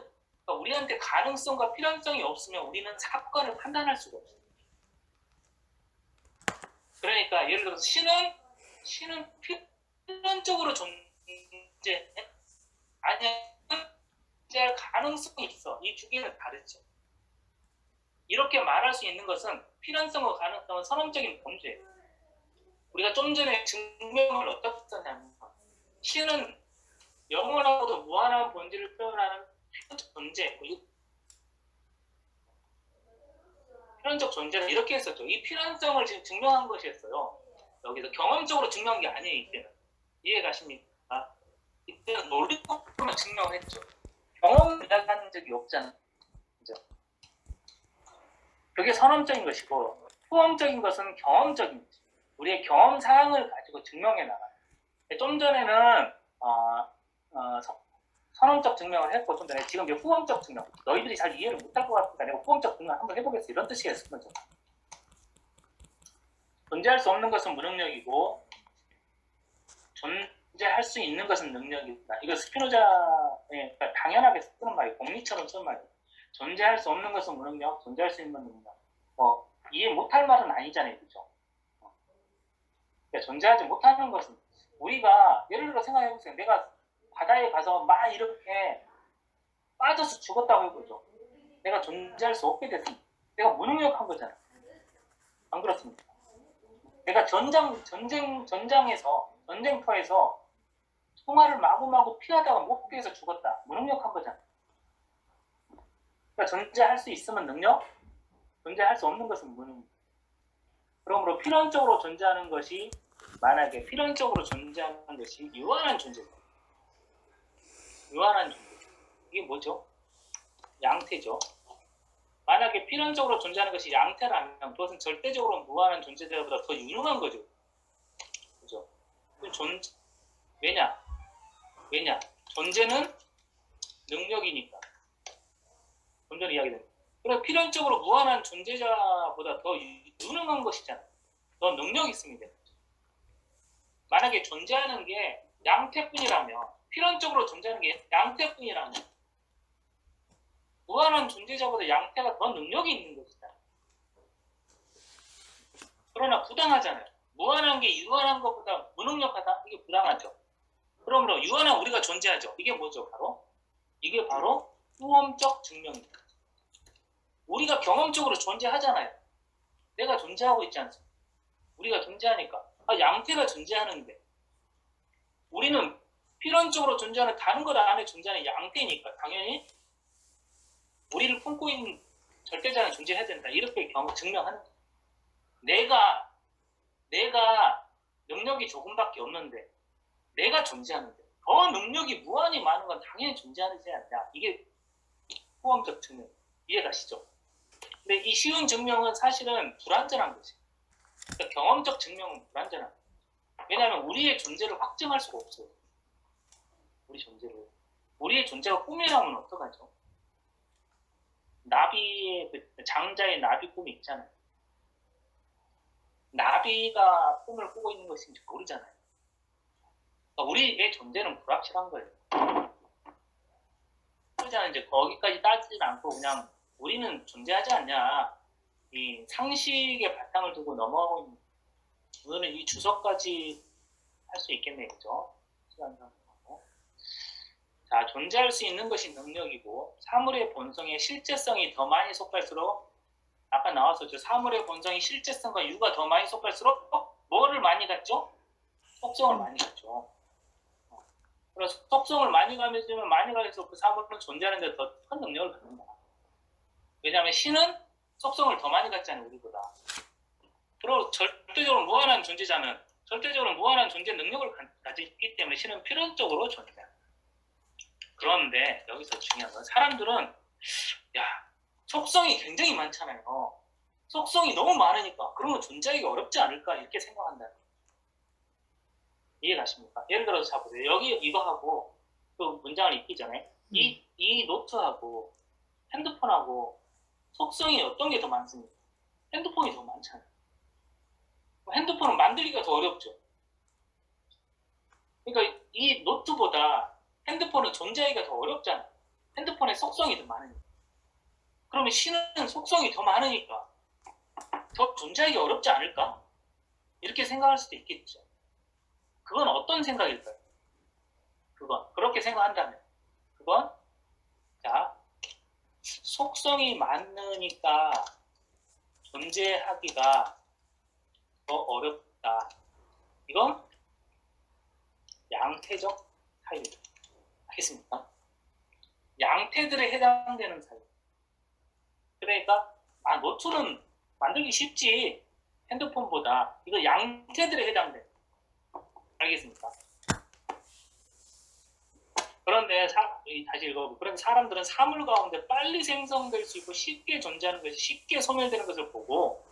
그러니까 우리한테 가능성과 필연성이 없으면 우리는 사건을 판단할 수가 없어요. 그러니까 예를 들어서 신은 필연적으로 존재해? 아니야, 존재할 가능성이 있어. 이 두 개는 다르죠. 이렇게 말할 수 있는 것은 필연성과 가능성은 선언적인 범주예요. 우리가 좀 전에 증명을 어떻게 썼냐면 신은 영원하고도 무한한 본질을 표현하는 필연적 존재, 필연적 존재를 이렇게 했었죠. 이 필연성을 지금 증명한 것이었어요. 여기서 경험적으로 증명한 게 아니에요. 이때는 이해 가십니까? 이때는 논리적으로만 증명을 했죠. 경험을 하는 적이 없잖아요. 그죠? 그게 선언적인 것이고 후험적인 것은 경험적인 것이죠. 우리의 경험 사항을 가지고 증명해 나가요. 좀 전에는 선언적 증명을 했고 좀 전에 지금 이제 후험적 증명. 너희들이 잘 이해를 못할 것 같으니까 내가 후험적 증명 한번 해보겠어. 이런 뜻이겠어. 거죠. 존재할 수 없는 것은 무능력이고 존재할 수 있는 것은 능력이다. 이거 스피노자의 당연하게 쓰는 말이에요. 공리처럼 쓰는 말이에요. 존재할 수 없는 것은 무능력, 존재할 수 있는 능력. 이해 못할 말은 아니잖아요. 그죠? 그러니까 존재하지 못하는 것은 우리가 예를 들어 생각해보세요. 내가 바다에 가서 막 이렇게 빠져서 죽었다고 해보죠. 내가 존재할 수 없게 됐으면 내가 무능력한 거잖아. 안 그렇습니까? 내가 전쟁터에서 총알을 마구마구 피하다가 못 피해서 죽었다. 무능력한 거잖아. 그러니까 존재할 수 있으면 능력, 존재할 수 없는 것은 무능력. 그러므로 필연적으로 존재하는 것이 만약에 필연적으로 존재하는 것이 유한한 존재다. 유한한 존재. 이게 뭐죠? 양태죠. 만약에 필연적으로 존재하는 것이 양태라면 그것은 절대적으로 무한한 존재들보다 더 유능한 거죠. 그죠? 왜냐? 존재는 능력이니까. 좀 전에 이야기된. 그래 필연적으로 무한한 존재자보다 더 유능한 것이잖아. 더 능력이 있으면 돼. 만약에 존재하는 게 양태뿐이라면 필연적으로 존재하는 게 양태뿐이라면 무한한 존재자보다 양태가 더 능력이 있는 것이다. 그러나 부당하잖아요. 무한한 게 유한한 것보다 무능력하다? 이게 부당하죠. 그러므로 유한한 우리가 존재하죠. 이게 뭐죠? 이게 바로 후험적 증명입니다. 우리가 경험적으로 존재하잖아요. 내가 존재하고 있지 않습니까? 우리가 존재하니까 양태가 존재하는데 우리는 필연적으로 존재하는 다른 것 안에 존재하는 양태니까 당연히 우리를 품고 있는 절대자는 존재해야 된다. 이렇게 증명하는 거예요. 내가 능력이 조금밖에 없는데 내가 존재하는데 더 능력이 무한히 많은 건 당연히 존재하지 않냐. 이게 후험적 증명. 이해가시죠? 근데 이 쉬운 증명은 사실은 불완전한 거지. 그러니까 경험적 증명은 불완전한 거예요. 왜냐하면 우리의 존재를 확증할 수가 없어요. 우리의 존재가 꿈이라면 어떡하죠? 장자의 나비 꿈이 있잖아요. 나비가 꿈을 꾸고 있는 것인지 모르잖아요. 그러니까 우리의 존재는 불확실한 거예요. 그러잖아요. 이제 거기까지 따지지 않고 그냥 우리는 존재하지 않냐. 이 상식의 바탕을 두고 넘어가고 있는 오늘은 이 주석까지 할 수 있겠네요. 그죠? 자, 존재할 수 있는 것이 능력이고 사물의 본성의 실제성이 더 많이 속할수록 아까 나왔었죠. 사물의 본성이 실제성과 유가 더 많이 속할수록 뭐를 많이 갖죠? 속성을 많이 갖죠. 그래서 속성을 많이 가미해주면 많이 가면서 그 사물은 존재하는 데 더 큰 능력을 갖는다. 왜냐하면 신은 속성을 더 많이 갖잖아요, 우리보다. 그리고 절대적으로 무한한 존재자는 절대적으로 무한한 존재 능력을 가지기 때문에 신은 필연적으로 존재한다. 그런데 여기서 중요한 건 사람들은 속성이 굉장히 많잖아요. 속성이 너무 많으니까 그러면 존재하기가 어렵지 않을까 이렇게 생각한다. 이해가십니까? 예를 들어서 자보세요. 여기 이거하고 그 문장을 읽기 전에 이 노트하고 핸드폰하고 속성이 어떤 게 더 많습니까? 핸드폰이 더 많잖아요. 핸드폰은 만들기가 더 어렵죠. 그러니까 이 노트보다 핸드폰은 존재하기가 더 어렵잖아요. 핸드폰의 속성이 더 많으니까. 그러면 신은 속성이 더 많으니까 더 존재하기 어렵지 않을까? 이렇게 생각할 수도 있겠죠. 그건 어떤 생각일까요? 그렇게 생각한다면 그건 속성이 많으니까 존재하기가 더 어렵다. 이건 양태적 사유입니다. 알겠습니까? 양태들에 해당되는 사유. 그러니까 노트는 만들기 쉽지 핸드폰보다. 이거 양태들에 해당돼. 알겠습니까? 그런데 다시 읽어보고, 그런데 사람들은 사물 가운데 빨리 생성될 수 있고 쉽게 존재하는 것이 쉽게 소멸되는 것을 보고,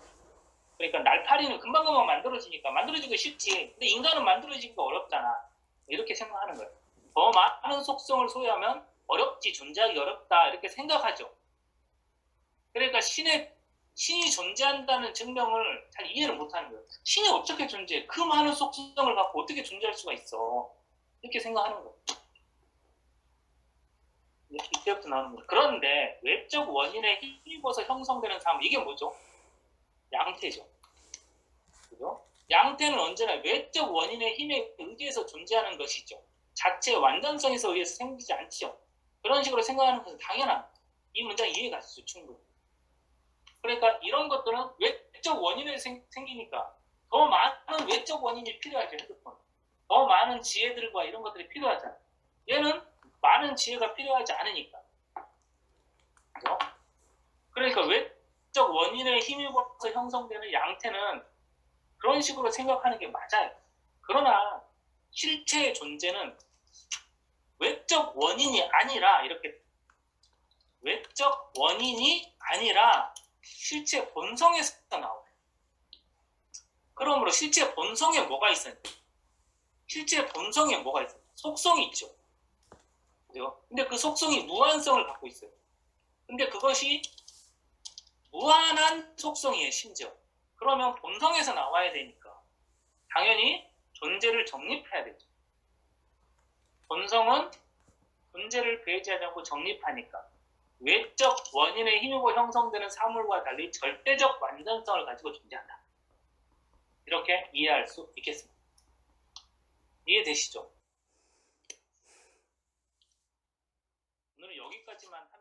그러니까 날파리는 금방금방 만들어지기가 쉽지. 근데 인간은 만들어지기가 어렵잖아. 이렇게 생각하는 거예요. 더 많은 속성을 소유하면 어렵지, 존재하기 어렵다 이렇게 생각하죠. 그러니까 신이 존재한다는 증명을 잘 이해를 못하는 거예요. 신이 어떻게 존재해? 그 많은 속성을 갖고 어떻게 존재할 수가 있어? 이렇게 생각하는 거예요. 이때부터 나오는 거예요. 그런데 외적 원인에 힘입어서 형성되는 삶, 이게 뭐죠? 양태죠. 그죠? 양태는 언제나 외적 원인의 힘에 의지해서 존재하는 것이죠. 자체의 완전성에서 의해서 생기지 않죠. 그런 식으로 생각하는 것은 당연합니다. 이 문장 이해가 가시죠, 충분히. 그러니까 이런 것들은 외적 원인에 생기니까 더 많은 외적 원인이 필요하죠, 핸드폰. 더 많은 지혜들과 이런 것들이 필요하잖아요. 얘는 많은 지혜가 필요하지 않으니까. 그죠? 그러니까 외적 원인에 힘입어서 형성되는 양태는 그런 식으로 생각하는 게 맞아요. 그러나 실체의 존재는 외적 원인이 아니라 외적 원인이 아니라 실체 본성에서 나와요. 그러므로 실체 본성에 뭐가 있어요? 실체 본성에 뭐가 있어요? 속성이 있죠. 그죠? 근데 그 속성이 무한성을 갖고 있어요. 근데 그것이 무한한 속성이에요, 심지어. 그러면 본성에서 나와야 되니까 당연히 존재를 정립해야 되죠. 본성은 존재를 배제하지 않고 정립하니까 외적 원인에 힘입어 형성되는 사물과 달리 절대적 완전성을 가지고 존재한다. 이렇게 이해할 수 있겠습니다. 이해되시죠? 오늘은 여기까지만 합니다.